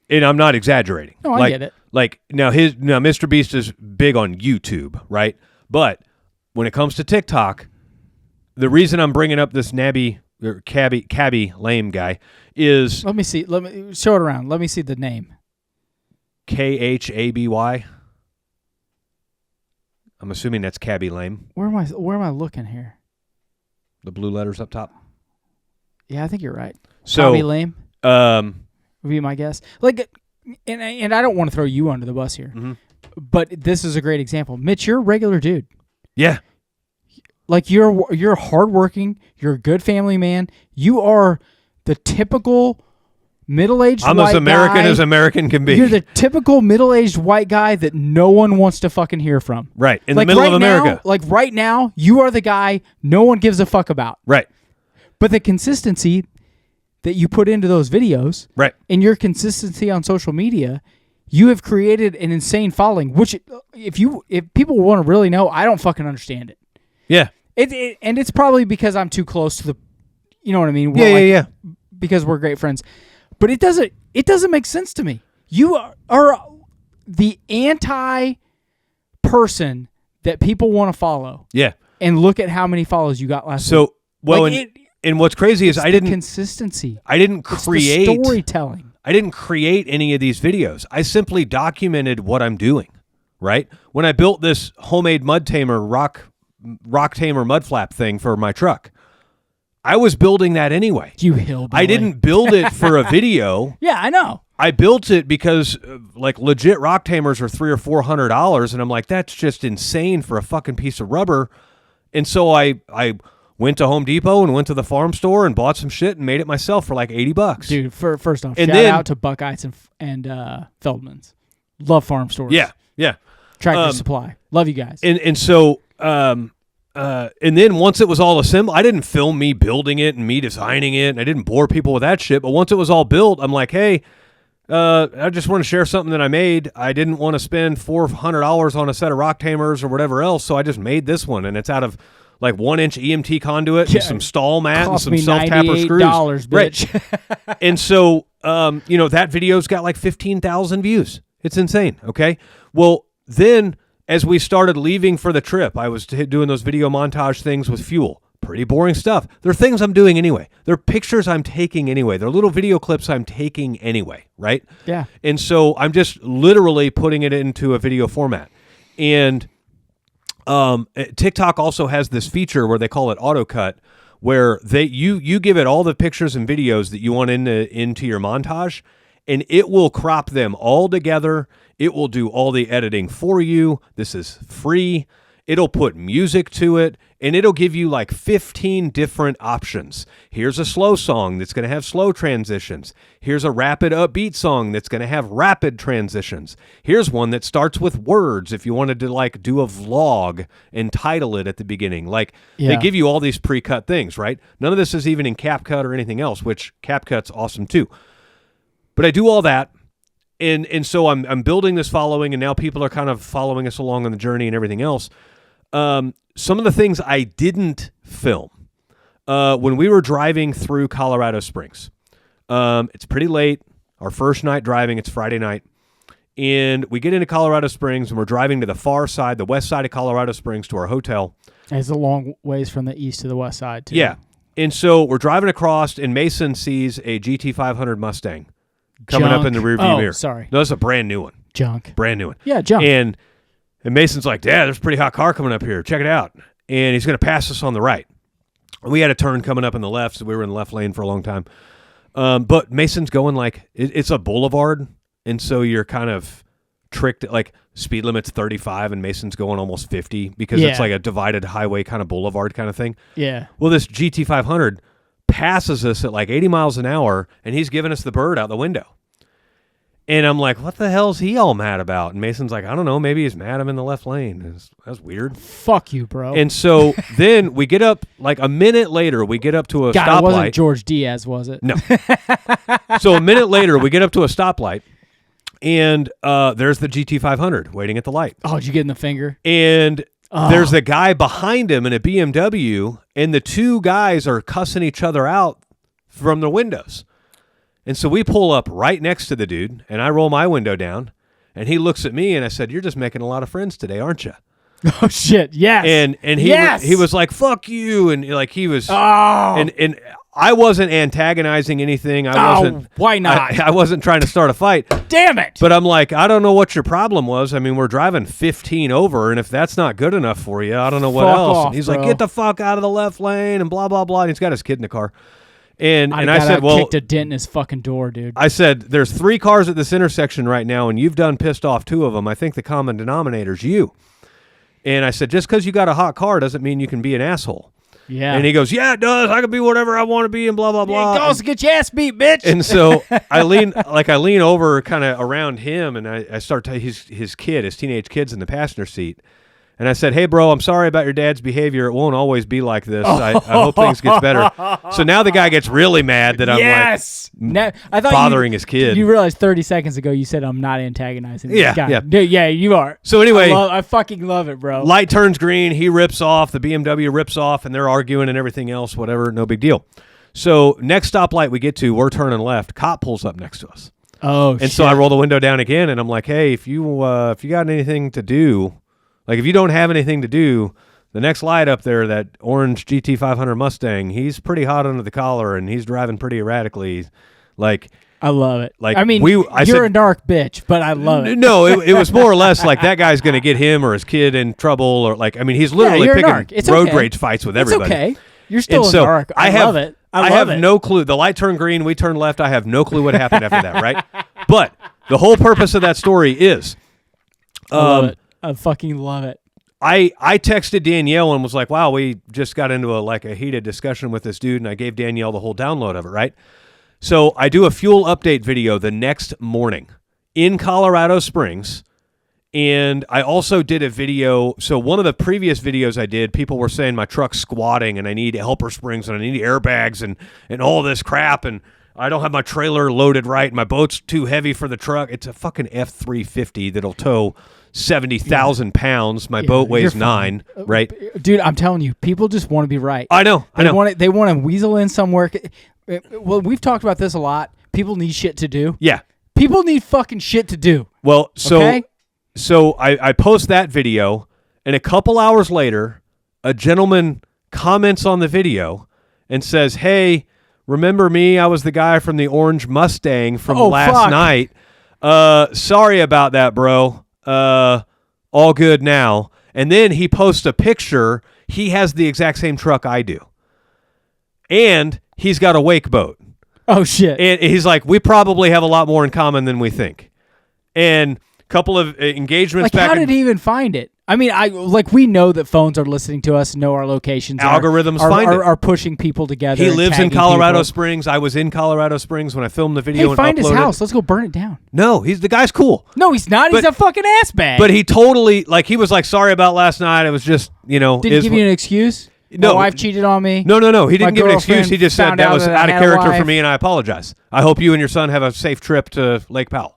And I'm not exaggerating. No, I get it. Like now Mr. Beast is big on YouTube, right? But when it comes to TikTok, the reason I'm bringing up this cabby lame guy is, let me see. Let me show it around. Let me see the name. Khaby. I'm assuming that's Cabby Lame. Where am I looking here? The blue letters up top. Yeah, I think you're right. So Cabby Lame. Would be my guess. Like, and I don't want to throw you under the bus here, but this is a great example. Mitch, you're a regular dude. Yeah. Like, you're hardworking. You're a good family man. You are the typical middle-aged white guy. I'm as American as American can be. You're the typical middle-aged white guy that no one wants to fucking hear from. Right. In the middle of America. Like right now, you are the guy no one gives a fuck about. Right. But the consistency that you put into those videos, right, and your consistency on social media, you have created an insane following, which if people want to really know, I don't fucking understand it. Yeah. And it's probably because I'm too close to the, you know what I mean? Yeah. Because we're great friends. But it doesn't make sense to me. You are the anti-person that people want to follow. Yeah. And look at how many follows you got last week. So, well, and what's crazy is consistency. I didn't create it's the storytelling. I didn't create any of these videos. I simply documented what I'm doing, right? When I built this homemade mud tamer rock tamer mud flap thing for my truck, I was building that anyway. You hillbilly. I didn't build it for a video. Yeah, I know. I built it because like legit rock tamers are $300 or $400, and I'm like, that's just insane for a fucking piece of rubber. And so I went to Home Depot and went to the farm store and bought some shit and made it myself for like $80. Dude, first off, and shout out to Buckeyes and Feldman's. Love farm stores. Yeah. Tractor Supply. Love you guys. And so and then once it was all assembled, I didn't film me building it and me designing it, and I didn't bore people with that shit. But once it was all built, I'm like, hey, I just want to share something that I made. I didn't want to spend $400 on a set of rock tamers or whatever else, so I just made this one, and it's out of like 1-inch EMT conduit and some stall mat and some self-tapper screws. Bitch. Right. And so, that video's got like 15,000 views. It's insane. Okay. Well, then as we started leaving for the trip, I was doing those video montage things with fuel. Pretty boring stuff. They're things I'm doing anyway. They're pictures I'm taking anyway. They're little video clips I'm taking anyway, right? Yeah. And so I'm just literally putting it into a video format. And TikTok also has this feature where they call it auto cut, where you give it all the pictures and videos that you want into your montage, and it will crop them all together. It will do all the editing for you. This is free. It'll put music to it, and it'll give you like 15 different options. Here's a slow song that's going to have slow transitions. Here's a rapid upbeat song that's going to have rapid transitions. Here's one that starts with words if you wanted to like do a vlog and title it at the beginning. Like they give you all these pre-cut things, right? None of this is even in CapCut or anything else, which CapCut's awesome too. But I do all that. And so I'm building this following, and now people are kind of following us along on the journey and everything else. Some of the things I didn't film when we were driving through Colorado Springs. It's pretty late. Our first night driving, it's Friday night. And we get into Colorado Springs, and we're driving to the far side, the west side of Colorado Springs, to our hotel. It's a long ways from the east to the west side, too. Yeah. And so we're driving across, and Mason sees a GT500 Mustang coming up in the rearview mirror. Sorry. No, it's a brand new one. Junk. Brand new one. Yeah, junk. And Mason's like, Dad, there's a pretty hot car coming up here. Check it out. And he's going to pass us on the right. We had a turn coming up in the left, so we were in the left lane for a long time. But Mason's going like, it's a boulevard, and so you're kind of tricked. Like, speed limit's 35, and Mason's going almost 50 because it's like a divided highway kind of boulevard kind of thing. Yeah. Well, this GT500 passes us at like 80 miles an hour, and he's giving us the bird out the window. And I'm like, what the hell is he all mad about? And Mason's like, I don't know. Maybe he's mad I'm in the left lane. That's weird. Fuck you, bro. And so then we get up, like a minute later, we get up to a stoplight. It wasn't George Diaz, was it? No. So a minute later, we get up to a stoplight, and there's the GT500 waiting at the light. Oh, did you get in the finger? And there's a guy behind him in a BMW, and the two guys are cussing each other out from the windows. And so we pull up right next to the dude, and I roll my window down, and he looks at me, and I said, "You're just making a lot of friends today, aren't you?" Oh shit! Yes. And he was like, "Fuck you," and like he was. Oh. And I wasn't antagonizing anything. I wasn't. Why not? I wasn't trying to start a fight. Damn it! But I'm like, I don't know what your problem was. I mean, we're driving 15 over, and if that's not good enough for you, I don't know what else. Off, and he's bro. like, "Get the fuck out of the left lane," and blah blah blah. And he's got his kid in the car. And I said, well, kicked a dent in his fucking door, dude. I said, there's 3 cars at this intersection right now, and you've done pissed off 2 of them. I think the common denominator's you. And I said, just because you got a hot car doesn't mean you can be an asshole. Yeah. And he goes, yeah, it does. I can be whatever I want to be, and blah blah blah. Yeah, go get your ass beat, bitch. And so I lean over kind of around him, and I start his teenage kid's in the passenger seat. And I said, hey, bro, I'm sorry about your dad's behavior. It won't always be like this. I hope things get better. So now the guy gets really mad that I'm I thought bothering his kid. You realized 30 seconds ago you said I'm not antagonizing this guy. Yeah. Yeah, you are. So anyway. I fucking love it, bro. Light turns green. He rips off. The BMW rips off, and they're arguing and everything else, whatever. No big deal. So next stoplight we get to, we're turning left. Cop pulls up next to us. Oh, shit. And so I roll the window down again, and I'm like, hey, if you got anything to do, like if you don't have anything to do, the next light up there, that orange GT500 Mustang, he's pretty hot under the collar, and he's driving pretty erratically. Like, I love it. Like, I mean, you're a dark bitch, but I love it. No, it was more or less like that guy's going to get him or his kid in trouble, or like, I mean, he's literally picking road rage fights with everybody. It's okay. You're still in dark. I love it. I have no clue. The light turned green. We turned left. I have no clue what happened after that, right? But the whole purpose of that story is... I love it. I fucking love it. I texted Danielle and was like, wow, we just got into a heated discussion with this dude, and I gave Danielle the whole download of it, right? So I do a fuel update video the next morning in Colorado Springs, And I also did a video. So one of the previous videos I did, people were saying my truck's squatting and I need helper springs and I need airbags and all this crap. And I don't have my trailer loaded right. My boat's too heavy for the truck. It's a fucking F-350 that'll tow 70,000 pounds. My boat weighs 9, right? Dude, I'm telling you, people just want to be right. I know. They want to weasel in somewhere. Well, we've talked about this a lot. People need shit to do. Yeah. People need fucking shit to do. Well, okay? So I post that video, and a couple hours later, a gentleman comments on the video and says, "Hey, remember me? I was the guy from the orange Mustang from last night. Sorry about that, bro. All good now." And then he posts a picture. He has the exact same truck I do. And he's got a wake boat. Oh, shit. And he's like, we probably have a lot more in common than we think. And a couple of engagements back. How did he even find it? I mean, we know that phones are listening to us, know our locations. Algorithms are pushing people together. He lives in Colorado Springs. I was in Colorado Springs when I filmed the video. Hey, find his house. Let's go burn it down. No, the guy's cool. No, he's not. He's a fucking ass bag. But he totally, he was like, sorry about last night. It was just, Did he give you an excuse? No. My wife cheated on me. No. He didn't give an excuse. He just said that was out of character for me, and I apologize. I hope you and your son have a safe trip to Lake Powell.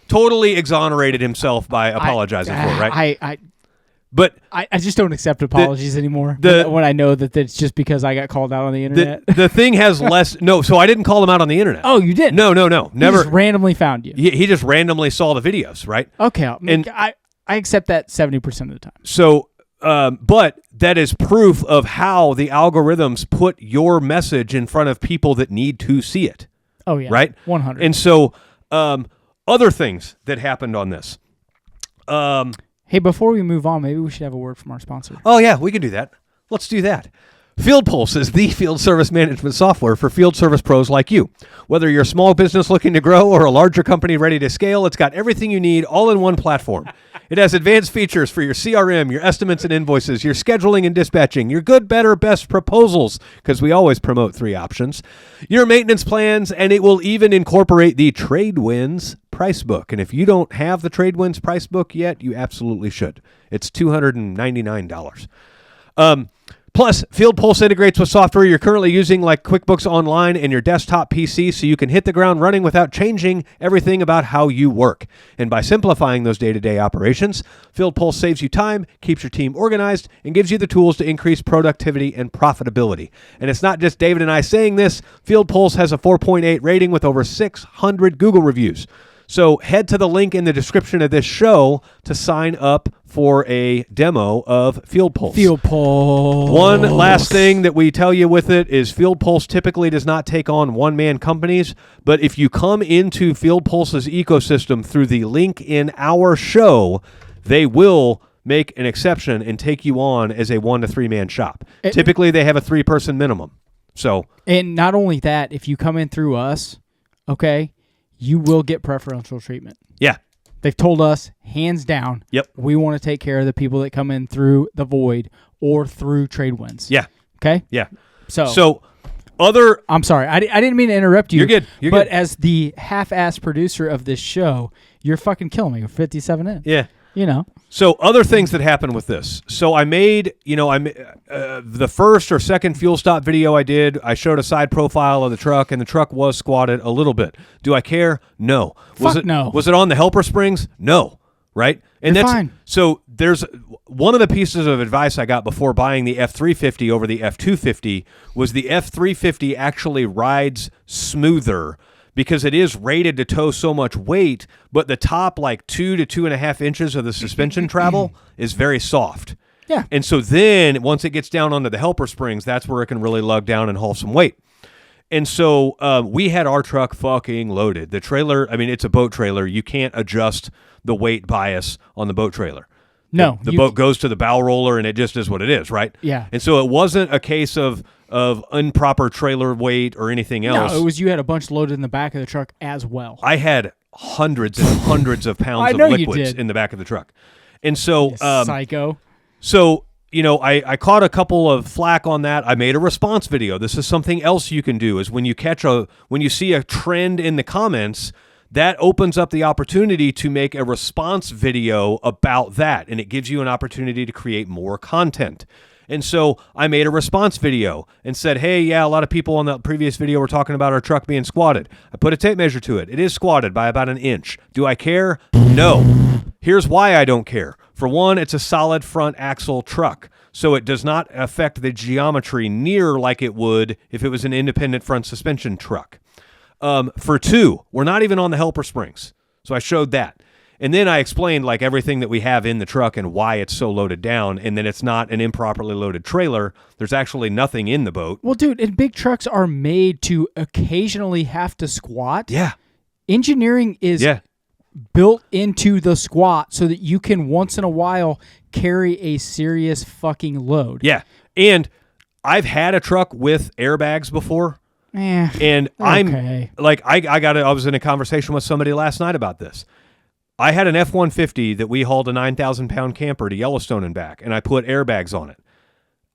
Totally exonerated himself by apologizing for it, right? But I just don't accept apologies anymore when I know that it's just because I got called out on the internet. The thing has less... No, so I didn't call him out on the internet. Oh, you didn't? No. Never. He just randomly found you. He just randomly saw the videos, right? Okay. I accept that 70% of the time. So, but that is proof of how the algorithms put your message in front of people that need to see it. Oh, yeah. Right? 100. And so, other things that happened on this. Hey, before we move on, maybe we should have a word from our sponsor. Oh, yeah, we can do that. Let's do that. FieldPulse is the field service management software for field service pros like you. Whether you're a small business looking to grow or a larger company ready to scale, it's got everything you need all in one platform. It has advanced features for your CRM, your estimates and invoices, your scheduling and dispatching, your good, better, best proposals, because we always promote 3 options, your maintenance plans, and it will even incorporate the TradeWinds price book. And if you don't have the TradeWinds price book yet, you absolutely should. It's $299. Plus, FieldPulse integrates with software you're currently using like QuickBooks Online and your desktop PC so you can hit the ground running without changing everything about how you work. And by simplifying those day-to-day operations, FieldPulse saves you time, keeps your team organized, and gives you the tools to increase productivity and profitability. And it's not just David and I saying this. FieldPulse has a 4.8 rating with over 600 Google reviews. So head to the link in the description of this show to sign up for a demo of FieldPulse. FieldPulse. One last thing that we tell you with it is FieldPulse typically does not take on one-man companies, but if you come into FieldPulse's ecosystem through the link in our show, they will make an exception and take you on as a 1 to 3 man shop. Typically, they have a 3-person minimum. And not only that, if you come in through us, okay, you will get preferential treatment. Yeah. They've told us, hands down, yep, we want to take care of the people that come in through the Void or through TradeWinds. Yeah. Okay? Yeah. So other... I'm sorry. I didn't mean to interrupt you. You're good. But as the half-ass producer of this show, you're fucking killing me. You're 57 in. Yeah. You know. So other things that happened with this. So I made, the first or second fuel stop video I did, I showed a side profile of the truck, and the truck was squatted a little bit. Do I care? No. No. Was it on the helper springs? No. Right? And You're fine. So there's one of the pieces of advice I got before buying the F350 over the F250 was the F350 actually rides smoother because it is rated to tow so much weight, but the top 2 to 2.5 inches of the suspension travel is very soft. Yeah. And so then once it gets down onto the helper springs, that's where it can really lug down and haul some weight. And so we had our truck fucking loaded. The trailer, it's a boat trailer. You can't adjust the weight bias on the boat trailer. No. The boat goes to the bow roller and it just is what it is, right? Yeah. And so it wasn't a case of improper trailer weight or anything else. No, it was you had a bunch loaded in the back of the truck as well. I had hundreds and hundreds of pounds of liquids in the back of the truck. And so... psycho. So, I caught a couple of flack on that. I made a response video. This is something else you can do is when you see a trend in the comments that opens up the opportunity to make a response video about that, and it gives you an opportunity to create more content. And so I made a response video and said, hey, yeah, a lot of people on the previous video were talking about our truck being squatted. I put a tape measure to it. It is squatted by about an inch. Do I care? No. Here's why I don't care. For one, it's a solid front axle truck, so it does not affect the geometry near like it would if it was an independent front suspension truck. For two, we're not even on the helper springs. So I showed that. And then I explained like everything that we have in the truck and why it's so loaded down, and then it's not an improperly loaded trailer. There's actually nothing in the boat. Well, dude, and big trucks are made to occasionally have to squat. Yeah. Engineering is built into the squat so that you can once in a while carry a serious fucking load. Yeah. And I've had a truck with airbags before. And I'm like, I was in a conversation with somebody last night about this. I had an F-150 that we hauled a 9,000-pound camper to Yellowstone and back, and I put airbags on it.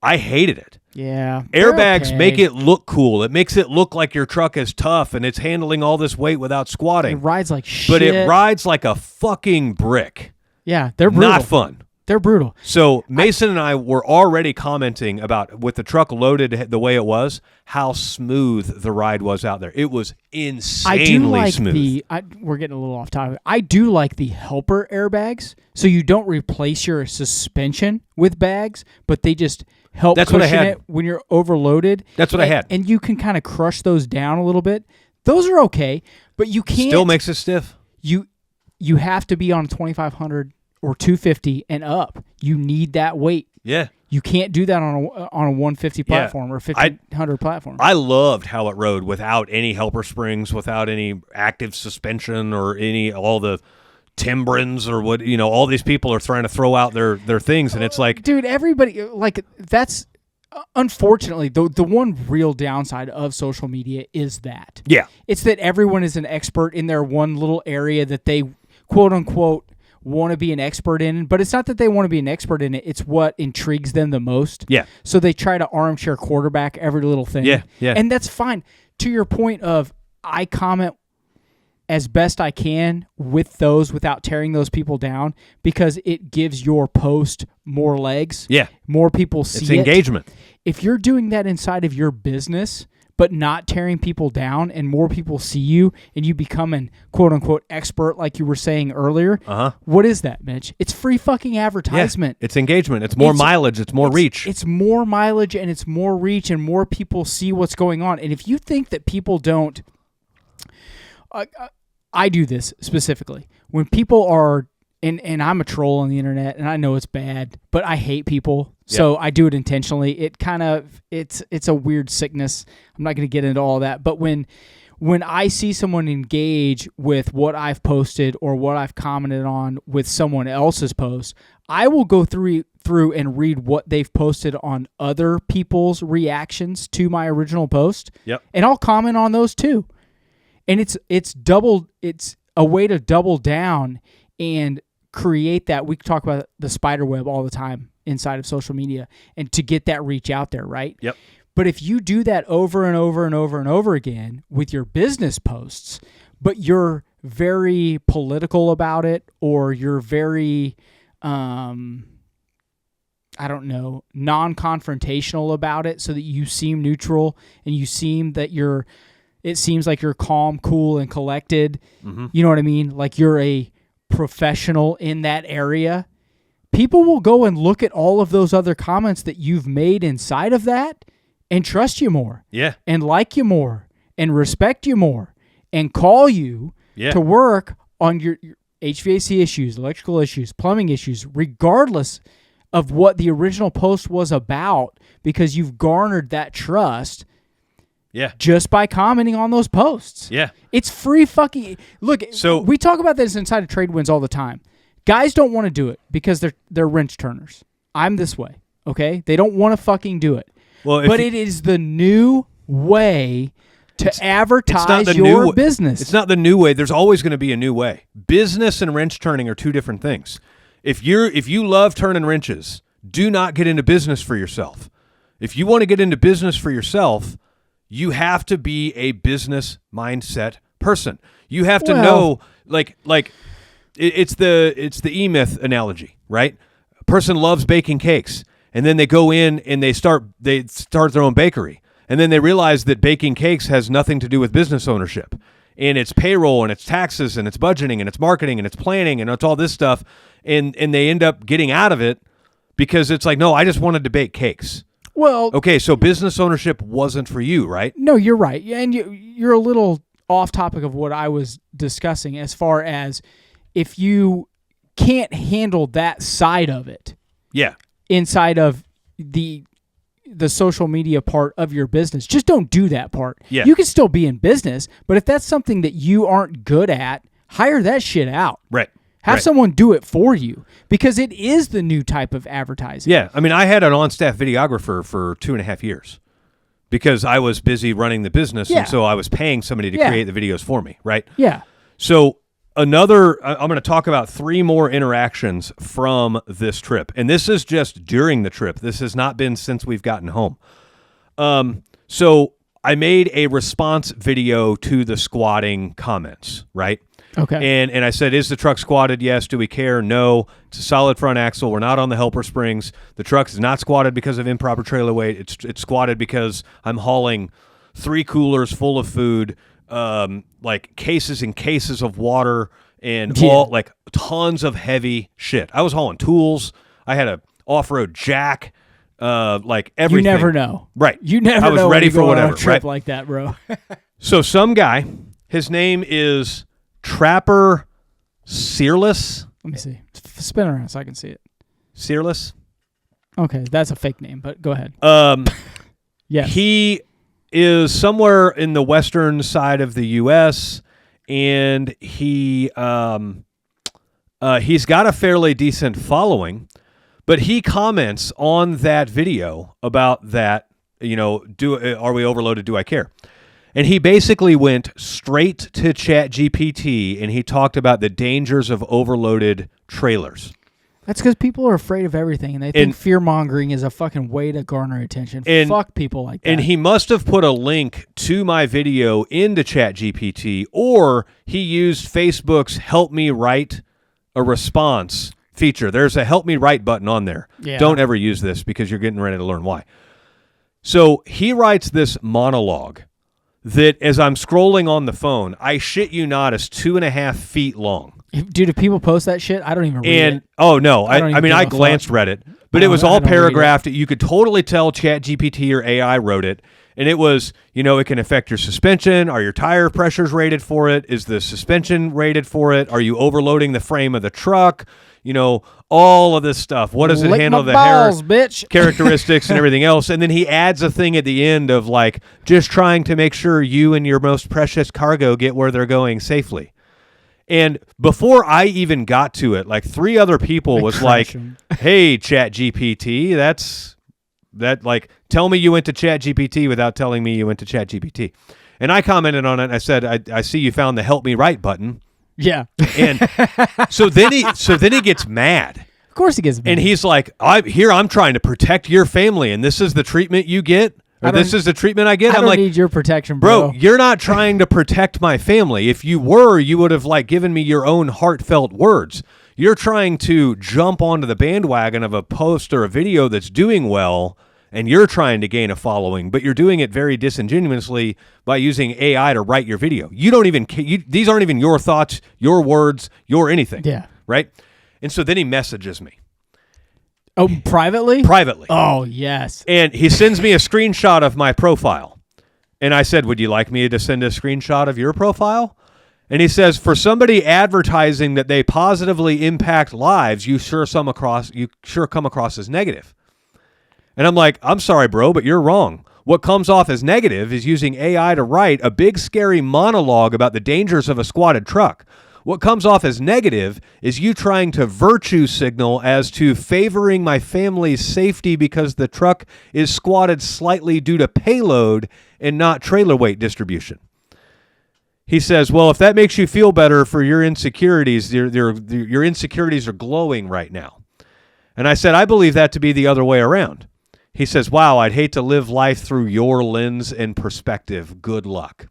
I hated it. Yeah. Airbags make it look cool. It makes it look like your truck is tough and it's handling all this weight without squatting. It rides like shit. But it rides like a fucking brick. Yeah, they're brutal. Not fun. They're brutal. So Mason and I were already commenting about, with the truck loaded the way it was, how smooth the ride was out there. It was insanely smooth. We're getting a little off topic. I do like the helper airbags, so you don't replace your suspension with bags, but they just help cushion it when you're overloaded. That's what I had. And you can kind of crush those down a little bit. Those are okay, but you can't. Still makes it stiff. You have to be on 2,500 or 250 and up. You need that weight. Yeah. You can't do that on a 150 platform or 1,500 platform. I loved how it rode without any helper springs, without any active suspension or all the timbrins or what, all these people are trying to throw out their things, and it's like, dude, everybody, like, that's unfortunately the one real downside of social media is that. Yeah. It's that everyone is an expert in their one little area that they quote unquote want to be an expert in, but it's not that they want to be an expert in it. It's what intrigues them the most. Yeah. So they try to armchair quarterback every little thing. Yeah. Yeah. And that's fine. To your point of, I comment as best I can with those without tearing those people down because it gives your post more legs. Yeah. More people see it. It's engagement. If you're doing that inside of your business, but not tearing people down, and more people see you, and you become an quote-unquote expert like you were saying earlier, what is that, Mitch? It's free fucking advertisement. Yeah, it's engagement. It's more mileage. It's more reach. It's more mileage, and it's more reach, and more people see what's going on. And if you think that people don't... I do this specifically. When people are... And I'm a troll on the internet, and I know it's bad, but I hate people, so I do it intentionally. It kind of it's a weird sickness. I'm not going to get into all that, but when I see someone engage with what I've posted or what I've commented on with someone else's post, I will go through and read what they've posted on other people's reactions to my original post. Yep. And I'll comment on those too. And it's a way to double down and create that. We talk about the spider web all the time inside of social media, and to get that reach out there, right? Yep. But if you do that over and over and over and over again with your business posts, but you're very political about it, or you're very, non-confrontational about it, so that you seem neutral and you seem that it seems like you're calm, cool, and collected. Mm-hmm. You know what I mean? Like you're a professional in that area, people will go and look at all of those other comments that you've made inside of that and trust you more. Yeah. And like you more and respect you more and call you to work on your HVAC issues, electrical issues, plumbing issues, regardless of what the original post was about, because you've garnered that trust. Yeah. Just by commenting on those posts. Yeah. It's free fucking... Look, so we talk about this inside of Tradewinds all the time. Guys don't want to do it because they're wrench turners. I'm this way, okay? They don't want to fucking do it. Well, but it is the new way to advertise your business. It's not the new way. There's always going to be a new way. Business and wrench turning are two different things. If you love turning wrenches, do not get into business for yourself. If you want to get into business for yourself... You have to be a business mindset person. You have to know, it's the E-Myth analogy, right? A person loves baking cakes, and then they go in and they start their own bakery, and then they realize that baking cakes has nothing to do with business ownership, and it's payroll, and it's taxes, and it's budgeting, and it's marketing, and it's planning, and it's all this stuff, and they end up getting out of it because it's like, no, I just wanted to bake cakes. Well, okay, so business ownership wasn't for you, right? No, you're right, and you're a little off topic of what I was discussing as far as if you can't handle that side of it. Yeah. Inside of the social media part of your business, just don't do that part. Yeah. You can still be in business, but if that's something that you aren't good at, hire that shit out. Right. Have someone do it for you, because it is the new type of advertising. Yeah. I mean, I had an on-staff videographer for 2.5 years because I was busy running the business, and so I was paying somebody to create the videos for me, right? Yeah. So I'm going to talk about 3 more interactions from this trip, and this is just during the trip. This has not been since we've gotten home. So I made a response video to the squatting comments, right? Okay. And I said, is the truck squatted? Yes. Do we care? No. It's a solid front axle. We're not on the helper springs. The truck is not squatted because of improper trailer weight. It's squatted because I'm hauling 3 coolers full of food, like cases and cases of water, and all like tons of heavy shit. I was hauling tools. I had a off-road jack, like everything. You never know. Right. You never know. I was ready for whatever. On a trip like that, bro. So some guy, his name is Trapper Searless. Let me see. Spin around so I can see it. Searless? Okay, that's a fake name, but go ahead. Yes. He is somewhere in the western side of the U.S., and he's got a fairly decent following, but he comments on that video about that, are we overloaded? Do I care? And he basically went straight to ChatGPT, and he talked about the dangers of overloaded trailers. That's because people are afraid of everything, and they think fear-mongering is a fucking way to garner attention. Fuck people like that. And he must have put a link to my video into ChatGPT, or he used Facebook's Help Me Write a Response feature. There's a Help Me Write button on there. Yeah. Don't ever use this because you're getting ready to learn why. So he writes this monologue that, as I'm scrolling on the phone, I shit you not, is 2.5 feet long. Dude, if people post that shit, I don't even read it. Oh, no. I glanced, read it, but it was all paragraphed. You could totally tell ChatGPT or AI wrote it, and it was, it can affect your suspension. Are your tire pressures rated for it? Is the suspension rated for it? Are you overloading the frame of the truck? All of this stuff. What does it handle? The balls, bitch. Characteristics and everything else. And then he adds a thing at the end of like, just trying to make sure you and your most precious cargo get where they're going safely. And before I even got to it, like 3 other people was like, hey, ChatGPT, tell me you went to ChatGPT without telling me you went to ChatGPT. And I commented on it, and I said, I see you found the Help Me Write button. Yeah. And so then he gets mad. Of course he gets mad. And he's like, I'm trying to protect your family, and this is the treatment you get? Or this is the treatment I get? I don't need your protection, bro. You're not trying to protect my family. If you were, you would have given me your own heartfelt words. You're trying to jump onto the bandwagon of a post or a video that's doing well, and you're trying to gain a following, but you're doing it very disingenuously by using AI to write your video. You don't even these aren't even your thoughts, your words, your anything. Yeah. Right? And so then he messages me. Oh, privately? Privately. Oh, yes. And he sends me a screenshot of my profile. And I said, would you like me to send a screenshot of your profile? And he says, for somebody advertising that they positively impact lives, you sure come across as negative. And I'm like, I'm sorry, bro, but you're wrong. What comes off as negative is using AI to write a big, scary monologue about the dangers of a squatted truck. What comes off as negative is you trying to virtue signal as to favoring my family's safety because the truck is squatted slightly due to payload and not trailer weight distribution. He says, well, if that makes you feel better for your insecurities, your insecurities are glowing right now. And I said, I believe that to be the other way around. He says, wow, I'd hate to live life through your lens and perspective. Good luck.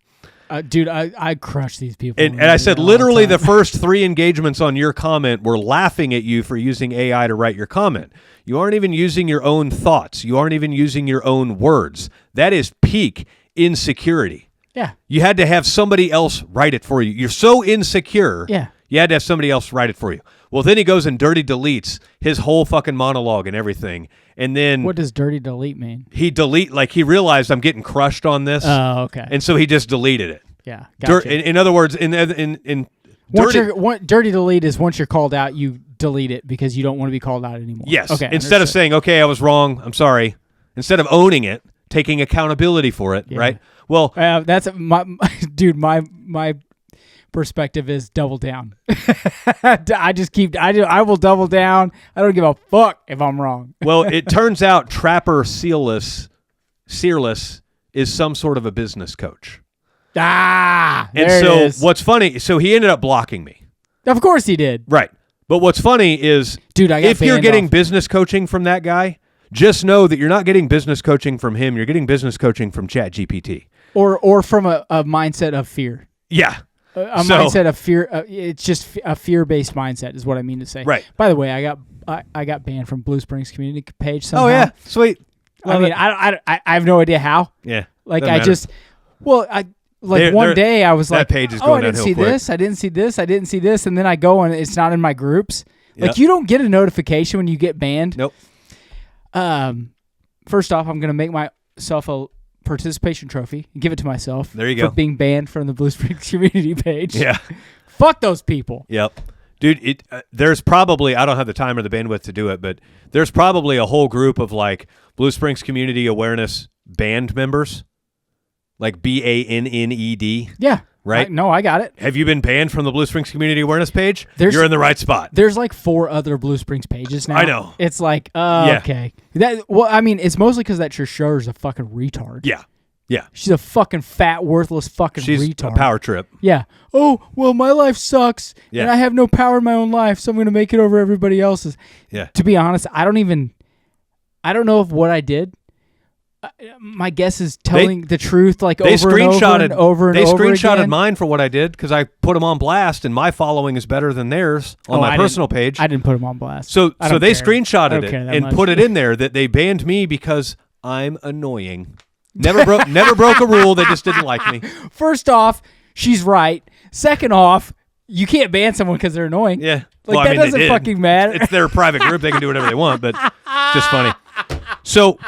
Dude, I crush these people. And I said, literally, the first 3 engagements on your comment were laughing at you for using AI to write your comment. You aren't even using your own thoughts. You aren't even using your own words. That is peak insecurity. Yeah. You had to have somebody else write it for you. You're so insecure. Yeah. You had to have somebody else write it for you. Well, then he goes and dirty deletes his whole fucking monologue and everything. And then what does dirty delete mean? He realized I'm getting crushed on this. Oh, okay. And so he just deleted it. Yeah. Gotcha. In other words, dirty delete is once you're called out, you delete it because you don't want to be called out anymore. Yes. Okay. Instead of saying, okay, I was wrong, I'm sorry. Instead of owning it, taking accountability for it, right? Well, that's my dude. My perspective is double down. I will double down. I don't give a fuck if I'm wrong. Well, it turns out Trapper Searless is some sort of a business coach. What's funny, so he ended up blocking me. Of course he did. Right. But what's funny is, dude, if you're getting business coaching from that guy, just know that you're not getting business coaching from him. You're getting business coaching from ChatGPT. Or from a mindset of fear. Yeah. Mindset of fear. It's just a fear-based mindset is what I mean to say. Right. By the way, I got banned from Blue Springs community page somehow. Oh, yeah. Sweet. I have no idea how. Yeah. Like, one day I was that like, page is going I didn't see quick. this, I didn't see this, I didn't see this, and then I go and it's not in my groups. Yep. Like, you don't get a notification when you get banned. Nope. First off, I'm going to make myself a participation trophy and give it to myself. There you go. For being banned from the Blue Springs community page. Yeah. Fuck those people. Yep. Dude, there's probably, I don't have the time or the bandwidth to do it, but there's probably a whole group of like Blue Springs Community Awareness band members, like BANNED. Yeah. Right? I got it. Have you been banned from the Blue Springs Community Awareness page? You're in the right spot. There's like 4 other Blue Springs pages now. I know. It's like, okay. It's mostly because that Trisha is a fucking retard. Yeah. Yeah. She's a fucking fat, worthless fucking retard. She's a power trip. Yeah. Oh, well, my life sucks, yeah. and I have no power in my own life, so I'm going to make it over everybody else's. Yeah. To be honest, I don't know if what I did. My guess is telling the truth, like over and over and over. They screenshotted again. mine for what I did because I put them on blast, and my following is better than theirs on my personal page. I didn't put them on blast. So they screenshotted it and put it in there that they banned me because I'm annoying. Never broke a rule. They just didn't like me. First off, she's right. Second off, you can't ban someone because they're annoying. Yeah, that doesn't fucking matter. It's their private group. They can do whatever they want, but it's just funny. So.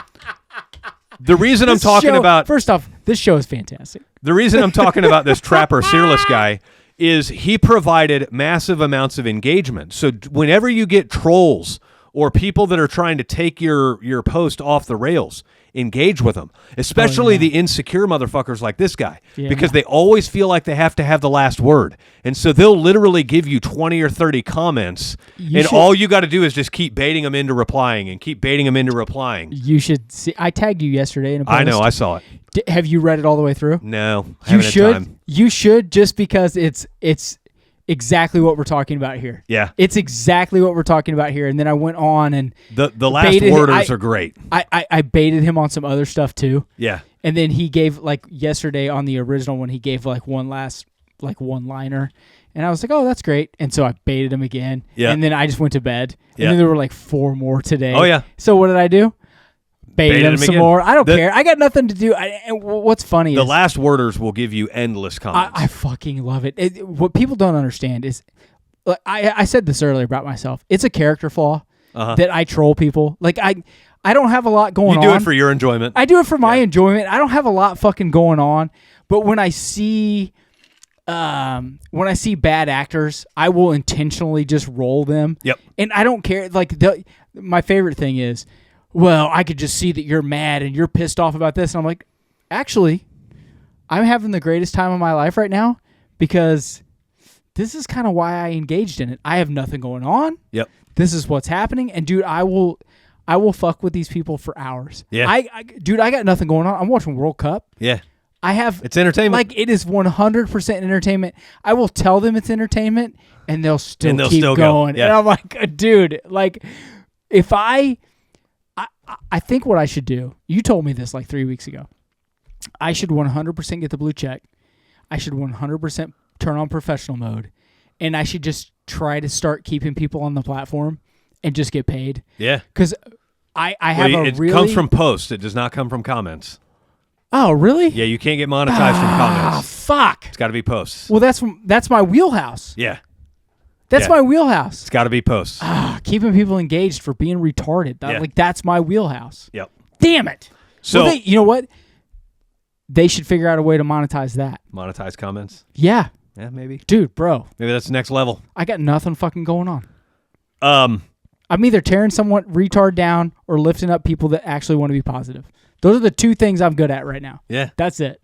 The reason first off, this show is fantastic. The reason I'm talking about this Trapper Searless guy is he provided massive amounts of engagement. So whenever you get trolls or people that are trying to take your post off the rails, engage with them, especially the insecure motherfuckers like this guy, because they always feel like they have to have the last word. And so they'll literally give you 20 or 30 comments, all you got to do is just keep baiting them into replying and keep baiting them into replying. You should see. I tagged you yesterday in a post. I know, I saw it. Have you read it all the way through? No, you should. You should, just because it's exactly what we're talking about here. Yeah. It's exactly what we're talking about here. And then I went on and the last worders are great. I baited him on some other stuff too. Yeah. And then he gave, like, yesterday on the original one, he gave like one last one-liner. And I was like, oh, that's great. And so I baited him again. Yeah. And then I just went to bed. And then there were like 4 more today. Oh, yeah. So what did I do? Baited him some more. I don't care. I got nothing to do. And what's funny is the last worders will give you endless comments. I fucking love it. What people don't understand is, I said this earlier about myself. It's a character flaw that I troll people. Like, I don't have a lot going on. You do it for your enjoyment. I do it for my enjoyment. I don't have a lot fucking going on. But when I see bad actors, I will intentionally just roll them. Yep. And I don't care. Like, my favorite thing is, well, I could just see that you're mad and you're pissed off about this. And I'm like, actually, I'm having the greatest time of my life right now because this is kind of why I engaged in it. I have nothing going on. Yep. This is what's happening. And dude, I will fuck with these people for hours. Yeah. I got nothing going on. I'm watching World Cup. Yeah. It's entertainment. Like, it is 100% entertainment. I will tell them it's entertainment and they'll still keep going. Yeah. And I'm like, dude, like, if I think what I should do, you told me this like 3 weeks ago. I should 100% get the blue check. I should 100% turn on professional mode, and I should just try to start keeping people on the platform and just get paid. Yeah. Because I have it comes from posts. It does not come from comments. Oh, really? Yeah, you can't get monetized from comments. Ah, fuck. It's got to be posts. Well, that's my wheelhouse. Yeah. That's my wheelhouse. It's got to be posts. Keeping people engaged for being retarded. That's my wheelhouse. Yep. Damn it. So you know what? They should figure out a way to monetize that. Monetize comments? Yeah. Yeah, maybe. Dude, bro. Maybe that's the next level. I got nothing fucking going on. I'm either tearing someone retard down or lifting up people that actually want to be positive. Those are the two things I'm good at right now. Yeah. That's it.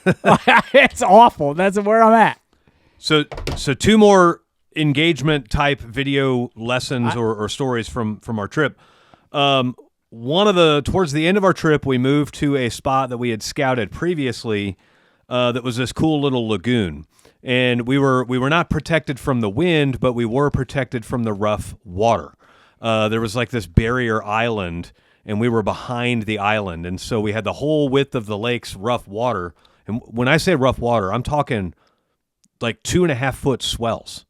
It's awful. That's where I'm at. So 2 more engagement type video lessons or stories from our trip. Towards the end of our trip, we moved to a spot that we had scouted previously that was this cool little lagoon. And we were not protected from the wind, but we were protected from the rough water. There was like this barrier island, and we were behind the island. And so we had the whole width of the lake's rough water. And when I say rough water, I'm talking like 2.5-foot swells.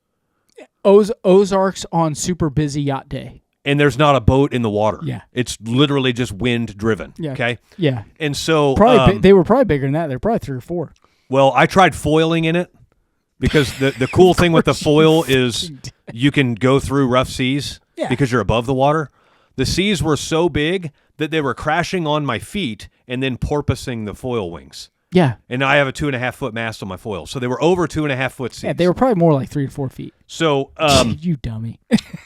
Ozarks on super busy yacht day. And there's not a boat in the water. Yeah. It's literally just wind driven. Yeah. Okay. Yeah. And so they were probably bigger than that. They're probably 3 or 4. Well, I tried foiling in it because the cool thing with the foil is you can go through rough seas because you're above the water. The seas were so big that they were crashing on my feet and then porpoising the foil wings. Yeah. And I have a 2.5-foot mast on my foil. So they were over 2.5-foot seas. Yeah, they were probably more like 3 to 4 feet. So you dummy.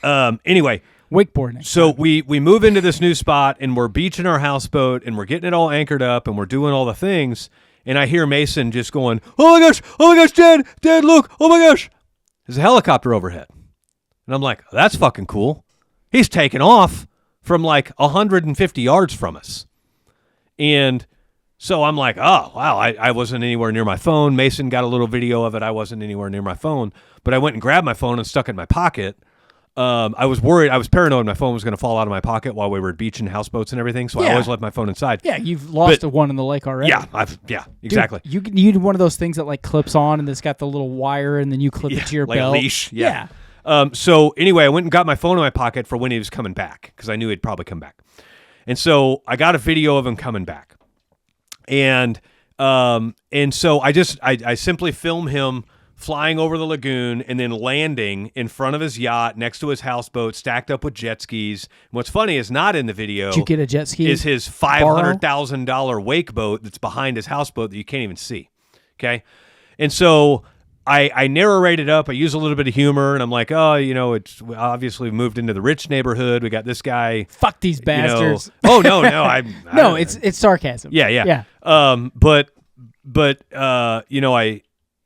Anyway. Wakeboarding. So we move into this new spot and we're beaching our houseboat and we're getting it all anchored up and we're doing all the things. And I hear Mason just going, oh my gosh, Dad, look, oh my gosh. There's a helicopter overhead. And I'm like, that's fucking cool. He's taking off from like 150 yards from us. And so I'm like, oh, wow, I wasn't anywhere near my phone. Mason got a little video of it. I wasn't anywhere near my phone. But I went and grabbed my phone and stuck it in my pocket. I was worried. I was paranoid my phone was going to fall out of my pocket while we were beaching houseboats and everything. So I always left my phone inside. Yeah, you've lost one in the lake already. Yeah, exactly. Dude, you need one of those things that like clips on and it's got the little wire and then you clip it to your like belt. A leash. Yeah. So anyway, I went and got my phone in my pocket for when he was coming back because I knew he'd probably come back. And so I got a video of him coming back. And so I simply film him flying over the lagoon and then landing in front of his yacht next to his houseboat stacked up with jet skis. And what's funny is not in the video. Did you get a jet ski? Is his $500,000 wake boat that's behind his houseboat that you can't even see. Okay. And so I narrate it up. I use a little bit of humor and I'm like, oh, it's obviously moved into the rich neighborhood. We got this guy. Fuck these bastards. Oh, no. No, it's sarcasm. Yeah.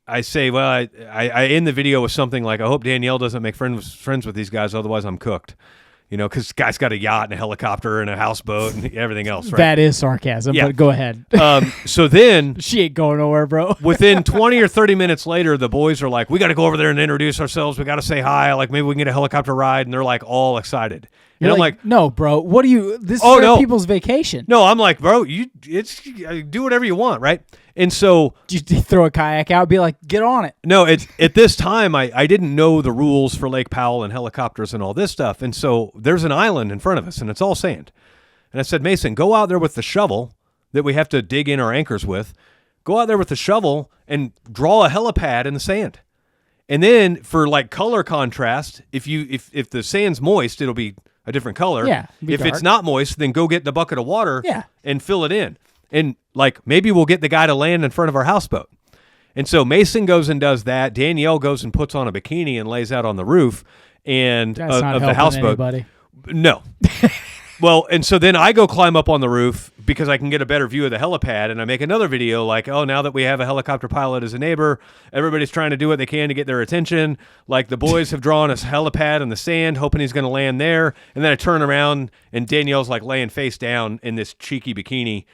I say, well, I end the video with something like, I hope Danielle doesn't make friends with these guys, otherwise I'm cooked. Because the guy's got a yacht and a helicopter and a houseboat and everything else, right? That is sarcasm, but go ahead. So then... She ain't going nowhere, bro. Within 20 or 30 minutes later, the boys are like, we got to go over there and introduce ourselves. We got to say hi. Like, maybe we can get a helicopter ride. And they're like all excited. You're and I'm like, no, bro. What do you... This is people's vacation. No, I'm like, bro, do whatever you want, right? And so... You throw a kayak out, be like, get on it. No, at this time, I didn't know the rules for Lake Powell and helicopters and all this stuff. And so there's an island in front of us, and it's all sand. And I said, Mason, go out there with the shovel that we have to dig in our anchors with. Go out there with the shovel and draw a helipad in the sand. And then for like color contrast, if the sand's moist, it'll be a different color. Yeah. If dark. It's not moist, then go get the bucket of water and fill it in. And like maybe we'll get the guy to land in front of our houseboat. And so Mason goes and does that. Danielle goes and puts on a bikini and lays out on the roof and of the houseboat. Anybody. No. Well, and so then I go climb up on the roof because I can get a better view of the helipad, and I make another video like, oh, now that we have a helicopter pilot as a neighbor, everybody's trying to do what they can to get their attention. Like the boys have drawn a helipad in the sand, hoping he's going to land there. And then I turn around, and Danielle's like laying face down in this cheeky bikini,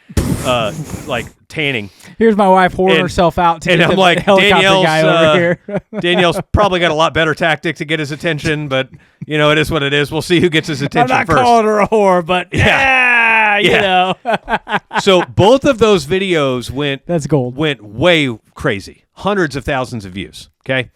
like tanning. Here's my wife whoring herself out to and get I'm the like, helicopter guy over here. Danielle's probably got a lot better tactic to get his attention, but it is what it is. We'll see who gets his attention I'm not first. calling her a whore, but you know. So both of those videos went that's gold. Went way crazy. hundreds of thousands of views. Okay.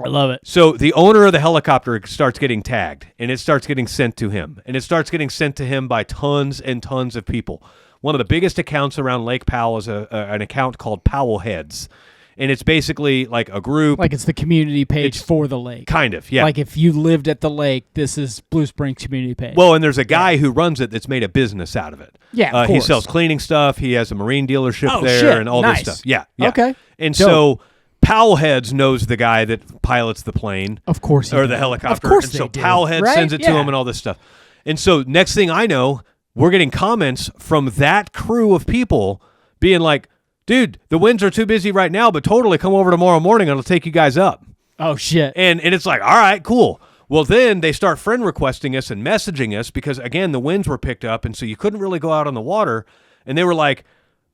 I love it. So the owner of the helicopter starts getting tagged, and it starts getting sent to him. And it starts getting sent to him by tons and tons of people. One of the biggest accounts around Lake Powell is an account called Powell Heads. And it's basically like a group. Like it's the community page for the lake. Kind of, yeah. Like if you lived at the lake, this is Blue Springs community page. Well, and there's a guy who runs it that's made a business out of it. Yeah, of he course. sells cleaning stuff. He has a marine dealership there shit. and all Nice. this stuff. Yeah, yeah. Okay. And Dope. so Powell Heads knows the guy that pilots the plane. Of course he Or did. the helicopter. Of course and so they do, Powell Heads right? sends it to him and all this stuff. And so next thing I know, we're getting comments from that crew of people being like, dude, the winds are too busy right now, but totally come over tomorrow morning and I'll take you guys up. Oh, shit. And it's like, all right, cool. Well, then they start friend requesting us and messaging us because, again, the winds were picked up, and so you couldn't really go out on the water. And they were like,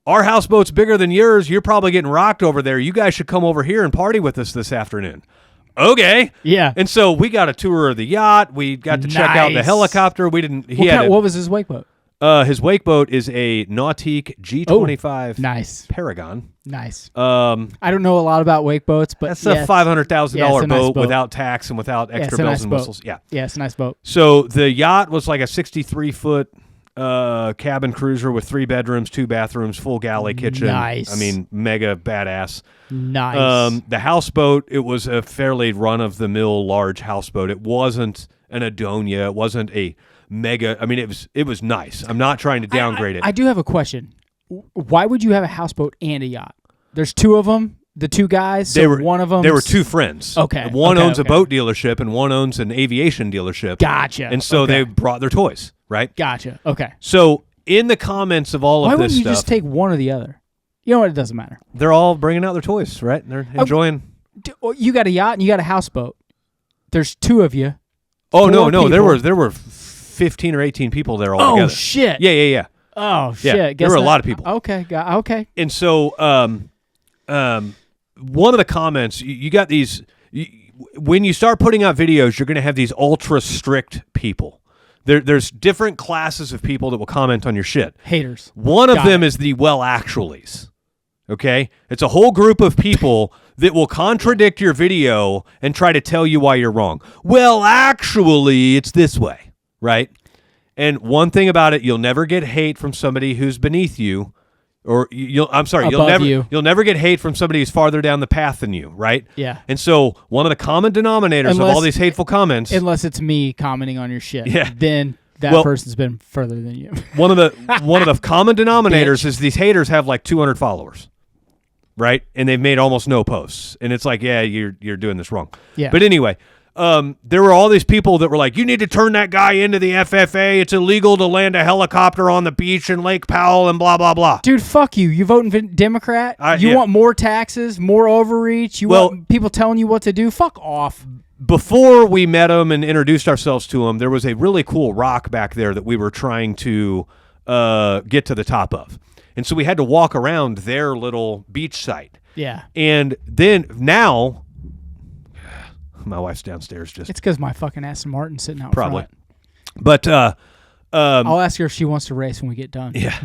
our houseboat's bigger than yours. You're probably getting rocked over there. You guys should come over here and party with us this afternoon. Okay. Yeah. And so we got a tour of the yacht. We got to check out the Nice. helicopter. We didn't. What was his wake boat? His wake boat is a Nautique G25 Nice. Paragon. Nice. I don't know a lot about wake boats, but that's a $500,000 Yeah, it's a nice boat boat. without tax and without extra it's a bells nice and boat. whistles. Yeah. Yeah, it's a nice boat. So the yacht was like a 63-foot cabin cruiser with 3 bedrooms, 2 bathrooms, full galley kitchen. Nice. I mean, mega badass. Nice. The houseboat, it was a fairly run-of-the-mill large houseboat. It wasn't an Adonia. It wasn't a mega. I mean, it was nice. I'm not trying to downgrade it. I do have a question. Why would you have a houseboat and a yacht? There's 2 of them. The 2 guys. So one of them. They were 2 friends. Okay. One okay, owns okay. a boat dealership and one owns an aviation dealership. Gotcha. And so Okay. they brought their toys, right? Gotcha. Okay. So in the comments of all Why of this wouldn't you stuff, just take one or the other? You know what? It doesn't matter. they're all bringing out their toys, right? They're enjoying. You got a yacht and you got a houseboat. There's 2 of you. Oh 4 no, people. there were 15 or 18 people there all Oh together. shit. Yeah. Oh shit. Yeah, Guess there were a that- lot of people. Okay. Okay. And so, one of the comments, you got these. When you start putting out videos, you're going to have these ultra strict people. There's different classes of people that will comment on your shit. Haters. One of Got them it. is the well actuallys. Okay? It's a whole group of people that will contradict your video and try to tell you why you're wrong. Well, actually, it's this way, right? And one thing about it, you'll never get hate from somebody who's beneath you, or you'll never get hate from somebody who's farther down the path than you, right? Yeah. And so one of the common denominators of all these hateful comments, Unless it's me commenting on your shit. Yeah. Then that Well- person's been further than you. one of the common denominators is these haters have like 200 followers, right? And they've made almost no posts, and it's like, yeah, you're doing this wrong. Yeah. But anyway, there were all these people that were like, you need to turn that guy into the FFA. It's illegal to land a helicopter on the beach in Lake Powell and blah blah blah. Dude, fuck you. You voting Democrat? You yeah. want more taxes, more overreach? You want people telling you what to do? Fuck off. Before we met him and introduced ourselves to him, there was a really cool rock back there that we were trying to get to the top of. And so we had to walk around their little beach site. Yeah. And then now, my wife's downstairs just It's because my fucking Aston Martin's sitting out probably. front. But I'll ask her if she wants to race when we get done. yeah.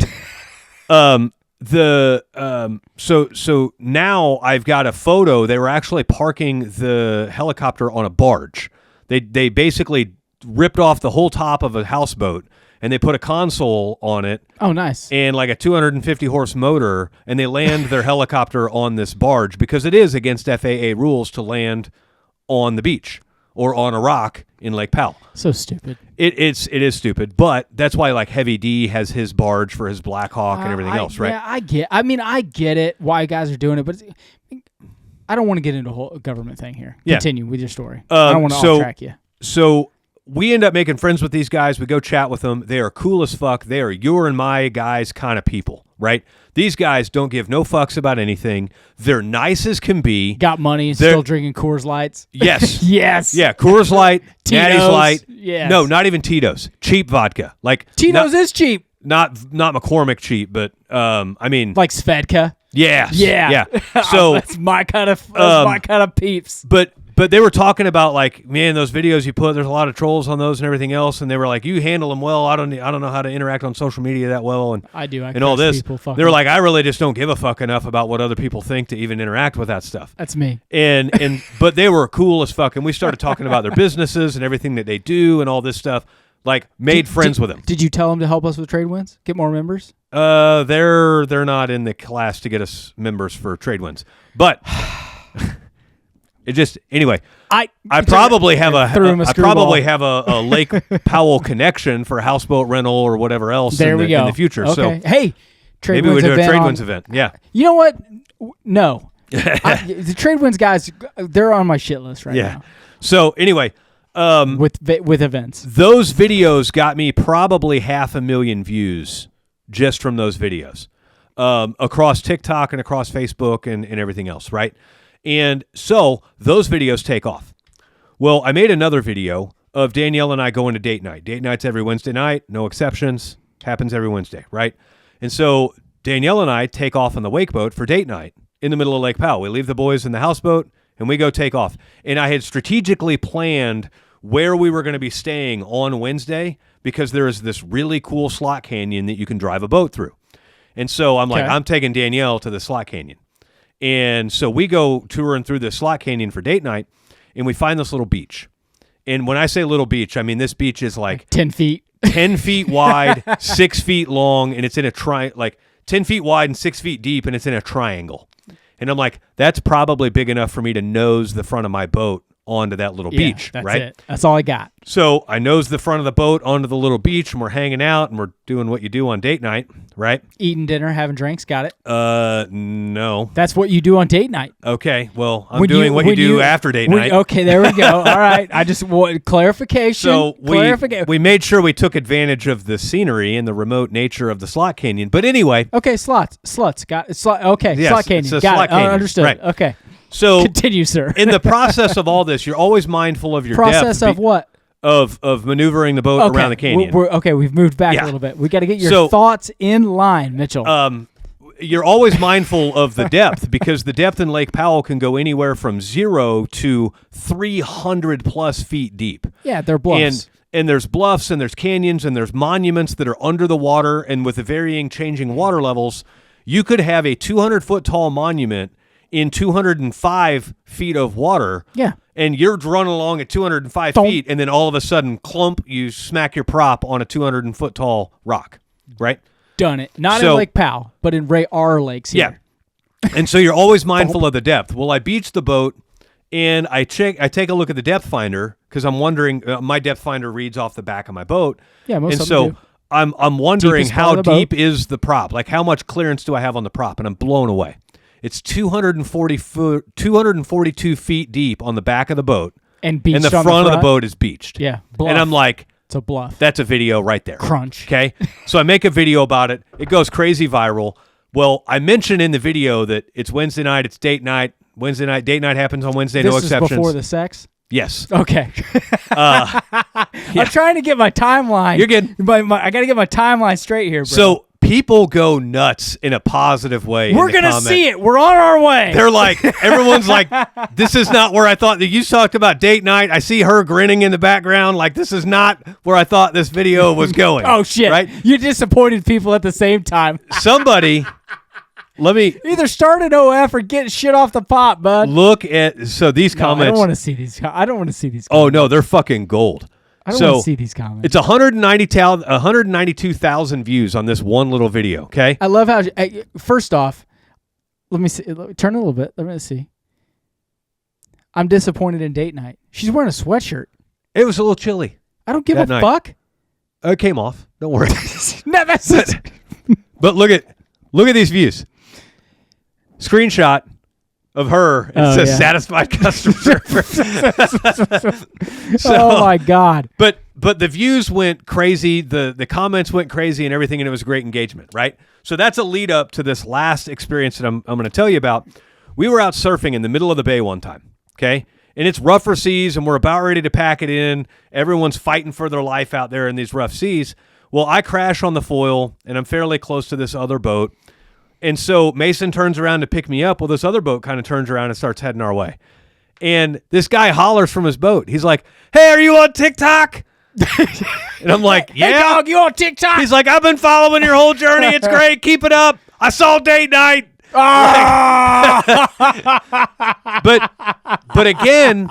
So now I've got a photo. They were actually parking the helicopter on a barge. They basically ripped off the whole top of a houseboat and they put a console on it Oh, nice. and like a 250 horse motor, and they land their helicopter on this barge because it is against FAA rules to land on the beach or on a rock in Lake Powell. So stupid. It is stupid, but that's why like Heavy D has his barge for his Black Hawk and everything else, right? Yeah, I get it why guys are doing it, but I don't want to get into a whole government thing here. Yeah. Continue with your story. I don't want to off track you. So we end up making friends with these guys. We go chat with them. They are cool as fuck. They are your and my guys kind of people, right? These guys don't give no fucks about anything. They're nice as can be. Got money, still drinking Coors Lights. Yes. Yes. Yeah, Coors Light, Natty's Tito's, Light. yes. No, not even Tito's. Cheap vodka. Like Tito's is cheap. not McCormick cheap, but I mean Like Svedka. yes. Yeah. Yeah. So that's my kind of peeps. but But they were talking about like, man, those videos you put, there's a lot of trolls on those and everything else, and they were like, you handle them well. I don't know how to interact on social media that well, and I do. and all this. They were like, I really just don't give a fuck enough about what other people think to even interact with that stuff. That's me. And but they were cool as fuck, and we started talking about their businesses and everything that they do and all this stuff. Like, made friends with them. Did you tell them to help us with trade wins? Get more members? They're not in the class to get us members for trade wins, but. It just anyway. I probably have a Lake Powell connection for houseboat rental or whatever else in the future. Okay. So hey, maybe we do a trade winds event. Yeah. You know what? No, the trade winds guys, they're on my shit list right now. So anyway, with events, those videos got me probably 500,000 views just from those videos across TikTok and across Facebook and everything else, right? And so those videos take off. Well, I made another video of Danielle and I going to date night. Date night's every Wednesday night, no exceptions. Happens every Wednesday, right? And so Danielle and I take off on the wake boat for date night in the middle of Lake Powell. We leave the boys in the houseboat and we go take off. And I had strategically planned where we were going to be staying on Wednesday because there is this really cool slot canyon that you can drive a boat through. And so I'm like, I'm taking Danielle to the slot canyon. And so we go touring through the slot canyon for date night, and we find this little beach. And when I say little beach, I mean this beach is like 10 feet. 10 feet wide, 6 feet long, and it's in a like 10 feet wide and 6 feet deep, and it's in a triangle. And I'm like, that's probably big enough for me to nose the front of my boat onto that little beach, that's right? It. That's all I got. So I nose the front of the boat onto the little beach, and we're hanging out, and we're doing what you do on date night, right? Eating dinner, having drinks, got it? No. That's what you do on date night. Okay, well, I'm doing what you do after date night. Okay, there we go. All right, I just want clarification. So we made sure we took advantage of the scenery and the remote nature of the slot canyon. But anyway. Okay, sluts, got it. Okay, yes, slot canyon, got it. Canyon. Understood. Right. Okay. So continue, sir. In the process of all this, you're always mindful of your process depth. Of what? Of maneuvering the boat around the canyon. We've moved back a little bit. We got to get your thoughts in line, Mitchell. You're always mindful of the depth because the depth in Lake Powell can go anywhere from 0 to 300 plus feet deep. Yeah, they're bluffs. And there's bluffs and there's canyons and there's monuments that are under the water, and with the varying changing water levels, you could have a 200-foot tall monument in 205 feet of water. Yeah. And you're running along at 205 feet, and then all of a sudden, clump, you smack your prop on a 200-foot tall rock, right? Done it. Not in Lake Powell, but in our lakes here. Yeah. And so you're always mindful of the depth. Well, I beach the boat, and I take a look at the depth finder because I'm wondering, my depth finder reads off the back of my boat. Yeah, most of them do. I'm wondering how deep is the prop? Like, how much clearance do I have on the prop? And I'm blown away. It's 242 feet deep on the back of the boat, and the front of the boat is beached. Yeah, bluff. And I'm like, it's a bluff. That's a video right there. Crunch. Okay, so I make a video about it. It goes crazy viral. Well, I mentioned in the video that it's Wednesday night. It's date night. Wednesday night. Date night happens on Wednesday. No exceptions. This is before the sex. Yes. Okay. I'm trying to get my timeline. You're good. I got to get my timeline straight here, bro. So people go nuts in a positive way. We're going to see it. We're on our way. They're like, everyone's like, this is not where I thought that you talked about date night. I see her grinning in the background. Like, this is not where I thought this video was going. Oh, shit. Right? You disappointed people at the same time. Somebody... Let me either start an OF or get shit off the pot, bud. Look at these comments. I don't want to see these. I don't want to see these. Comments. Oh no, they're fucking gold. I don't want to see these comments. It's 192,000 views on this one little video. Okay. I love how. First off, let me see. Turn a little bit. Let me see. I'm disappointed in date night. She's wearing a sweatshirt. It was a little chilly. I don't give a fuck. It came off. Don't worry. No, that's it. But look at these views. Screenshot of her. It says satisfied customer. Oh my God. But the views went crazy, the comments went crazy and everything, and it was great engagement, right? So that's a lead up to this last experience that I'm going to tell you about. We were out surfing in the middle of the bay one time, okay? And it's rougher seas, and we're about ready to pack it in. Everyone's fighting for their life out there in these rough seas. Well, I crash on the foil, and I'm fairly close to this other boat. And so Mason turns around to pick me up. Well, this other boat kind of turns around and starts heading our way. And this guy hollers from his boat. He's like, "Hey, are you on TikTok?" And I'm like, "Yeah." Hey, dog, you on TikTok? He's like, "I've been following your whole journey. It's great. Keep it up. I saw date night." But again,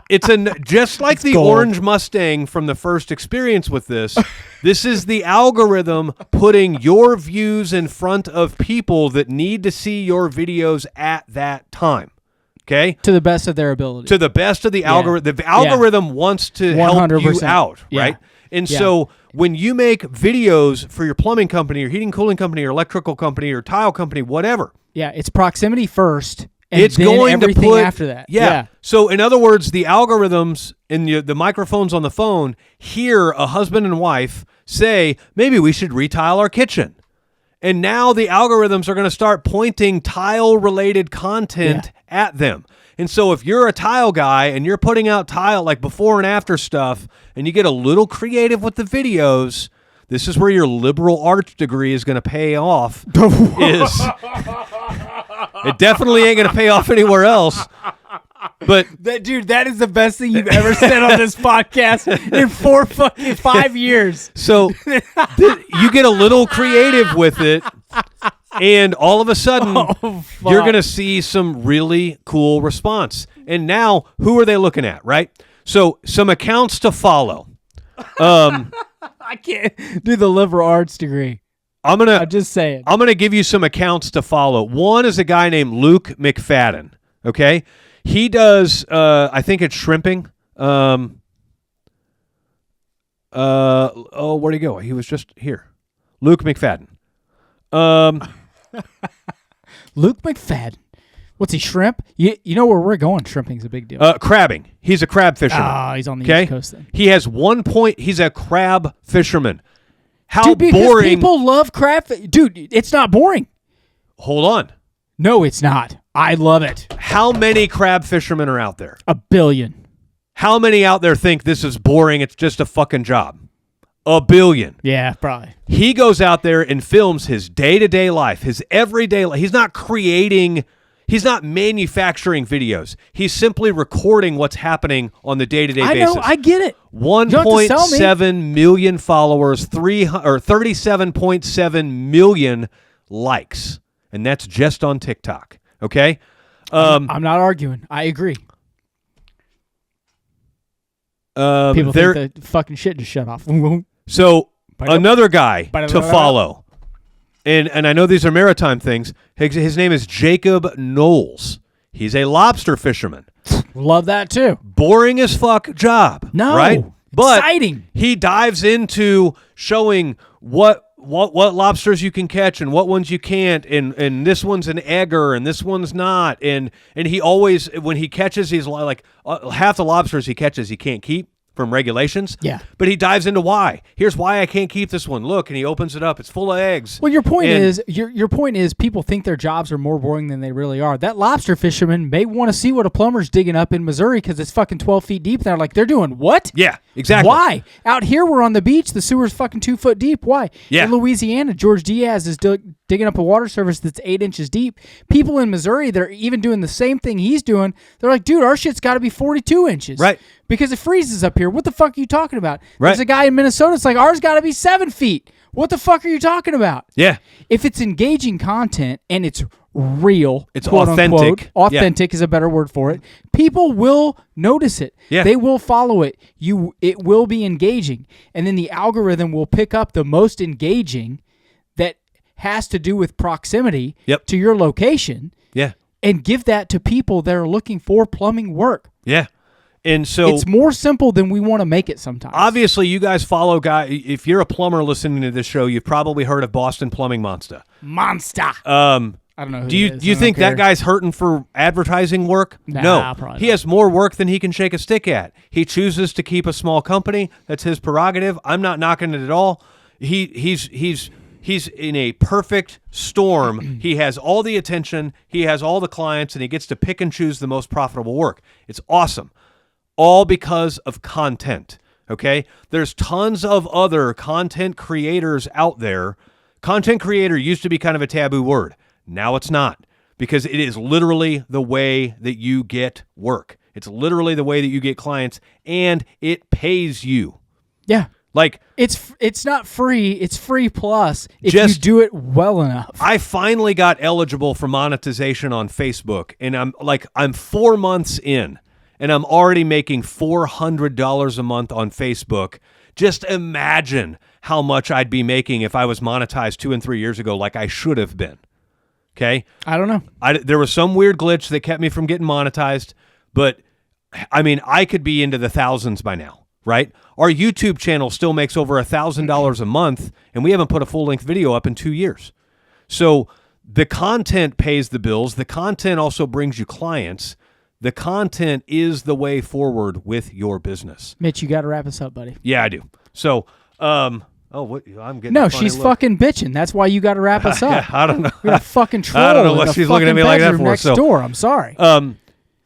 it's just like the orange Mustang from the first experience with this. This is the algorithm putting your views in front of people that need to see your videos at that time. Okay? To the best of their ability. To the best of the algorithm. The algorithm wants to help you 100%. out, right? And so when you make videos for your plumbing company, your heating cooling company, or electrical company, or tile company, whatever. Yeah, it's proximity first, and it's then going everything to put, after that. Yeah. So in other words, the algorithms and the microphones on the phone hear a husband and wife say, maybe we should retile our kitchen. And now the algorithms are going to start pointing tile-related content at them. And so if you're a tile guy and you're putting out tile like before and after stuff, and you get a little creative with the videos, this is where your liberal arts degree is going to pay off. It definitely ain't going to pay off anywhere else. But that is the best thing you've ever said on this podcast in 5 years. So you get a little creative with it, and all of a sudden you're going to see some really cool response. And now, who are they looking at, right? So some accounts to follow. I can't do the liberal arts degree. I'm just saying. I'm gonna give you some accounts to follow. One is a guy named Luke McFadden. Okay, he does. I think it's shrimping. Where'd he go? He was just here. Luke McFadden. Luke McFadden. What's he, shrimp? You know where we're going. Shrimping's a big deal. Crabbing. He's a crab fisherman. He's on the East Coast then. He has 1 point. He's a crab fisherman. How Dude, because boring. people love crab. Dude, it's not boring. Hold on. No, it's not. I love it. How many crab fishermen are out there? 1 billion. How many out there think this is boring? It's just a fucking job. 1 billion. Yeah, probably. He goes out there and films his day-to-day life, his everyday life. He's not creating, he's not manufacturing videos. He's simply recording what's happening on the day-to-day basis. I know, I get it. 1.7 million followers, 37.7 million likes. And that's just on TikTok. Okay? I'm not arguing. I agree. People think the fucking shit just shut off. So another guy to follow, and I know these are maritime things. His name is Jacob Knowles. He's a lobster fisherman. Love that too. Boring as fuck job. No, right? But exciting. He dives into showing what lobsters you can catch and what ones you can't, and this one's an egger and this one's not, and he always, when he catches, he's like half the lobsters he catches he can't keep from regulations. Yeah. But he dives into why. Here's why I can't keep this one. Look, and he opens it up. It's full of eggs. Well, your point is people think their jobs are more boring than they really are. That lobster fisherman may want to see what a plumber's digging up in Missouri because it's fucking 12 feet deep. They're like, they're doing what? Yeah, exactly. Why? Out here, we're on the beach. The sewer's fucking 2 foot deep. Why? Yeah. In Louisiana, George Diaz is digging up a water surface that's 8 inches deep. People in Missouri that are even doing the same thing he's doing, they're like, dude, our shit's got to be 42 inches. Right. Because it freezes up here. What the fuck are you talking about? Right. There's a guy in Minnesota, it's like, ours got to be 7 feet. What the fuck are you talking about? Yeah. If it's engaging content and it's real, it's quote authentic. Unquote, authentic is a better word for it. People will notice it. Yeah. They will follow it. It will be engaging. And then the algorithm will pick up the most engaging that has to do with proximity to your location. Yeah. And give that to people that are looking for plumbing work. Yeah. And so it's more simple than we want to make it sometimes. Obviously, you guys follow guy. If you're a plumber listening to this show, you've probably heard of Boston Plumbing Monster. I don't know. Do you think that guy's hurting for advertising work? No, probably he has more work than he can shake a stick at. He chooses to keep a small company. That's his prerogative. I'm not knocking it at all. He's in a perfect storm. He has all the attention. He has all the clients, and he gets to pick and choose the most profitable work. It's awesome. All because of content, okay? There's tons of other content creators out there. Content creator used to be kind of a taboo word. Now it's not. because it is literally the way that you get work. It's literally the way that you get clients, and it pays you. Yeah. Like, it's not free. It's free plus if you do it well enough. I finally got eligible for monetization on Facebook, and I'm 4 months in, and I'm already making $400 a month on Facebook. Just imagine how much I'd be making if I was monetized 2 and 3 years ago, like I should have been. Okay? I don't know. There was some weird glitch that kept me from getting monetized, but I mean, I could be into the thousands by now. Right? Our YouTube channel still makes over $1,000 a month, and we haven't put a full-length video up in 2 years. So the content pays the bills. The content also brings you clients. The content is the way forward with your business. Mitch, you got to wrap us up, buddy. Yeah, I do. So, I'm getting no, she's fucking bitching. That's why you got to wrap us up. I don't know. You're a fucking troll. I don't know what she's looking at me like that for. Next door. I'm sorry.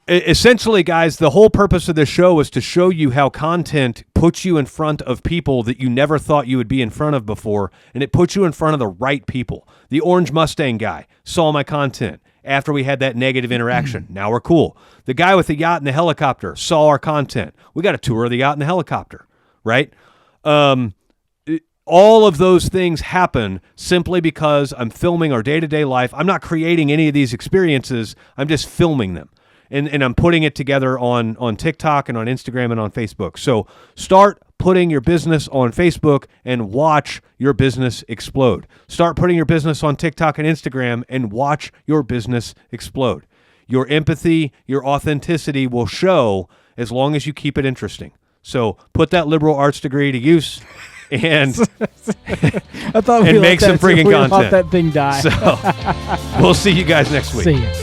Essentially, guys, the whole purpose of this show is to show you how content puts you in front of people that you never thought you would be in front of before, and it puts you in front of the right people. The Orange Mustang guy saw my content after we had that negative interaction. Now we're cool. The guy with the yacht and the helicopter saw our content. We got a tour of the yacht and the helicopter, right? All of those things happen simply because I'm filming our day-to-day life. I'm not creating any of these experiences. I'm just filming them. And I'm putting it together on TikTok and on Instagram and on Facebook. So start putting your business on Facebook and watch your business explode. Start putting your business on TikTok and Instagram and watch your business explode. Your empathy, your authenticity will show as long as you keep it interesting. So put that liberal arts degree to use and I thought and make some freaking content. Let that thing die. So we'll see you guys next week. See ya.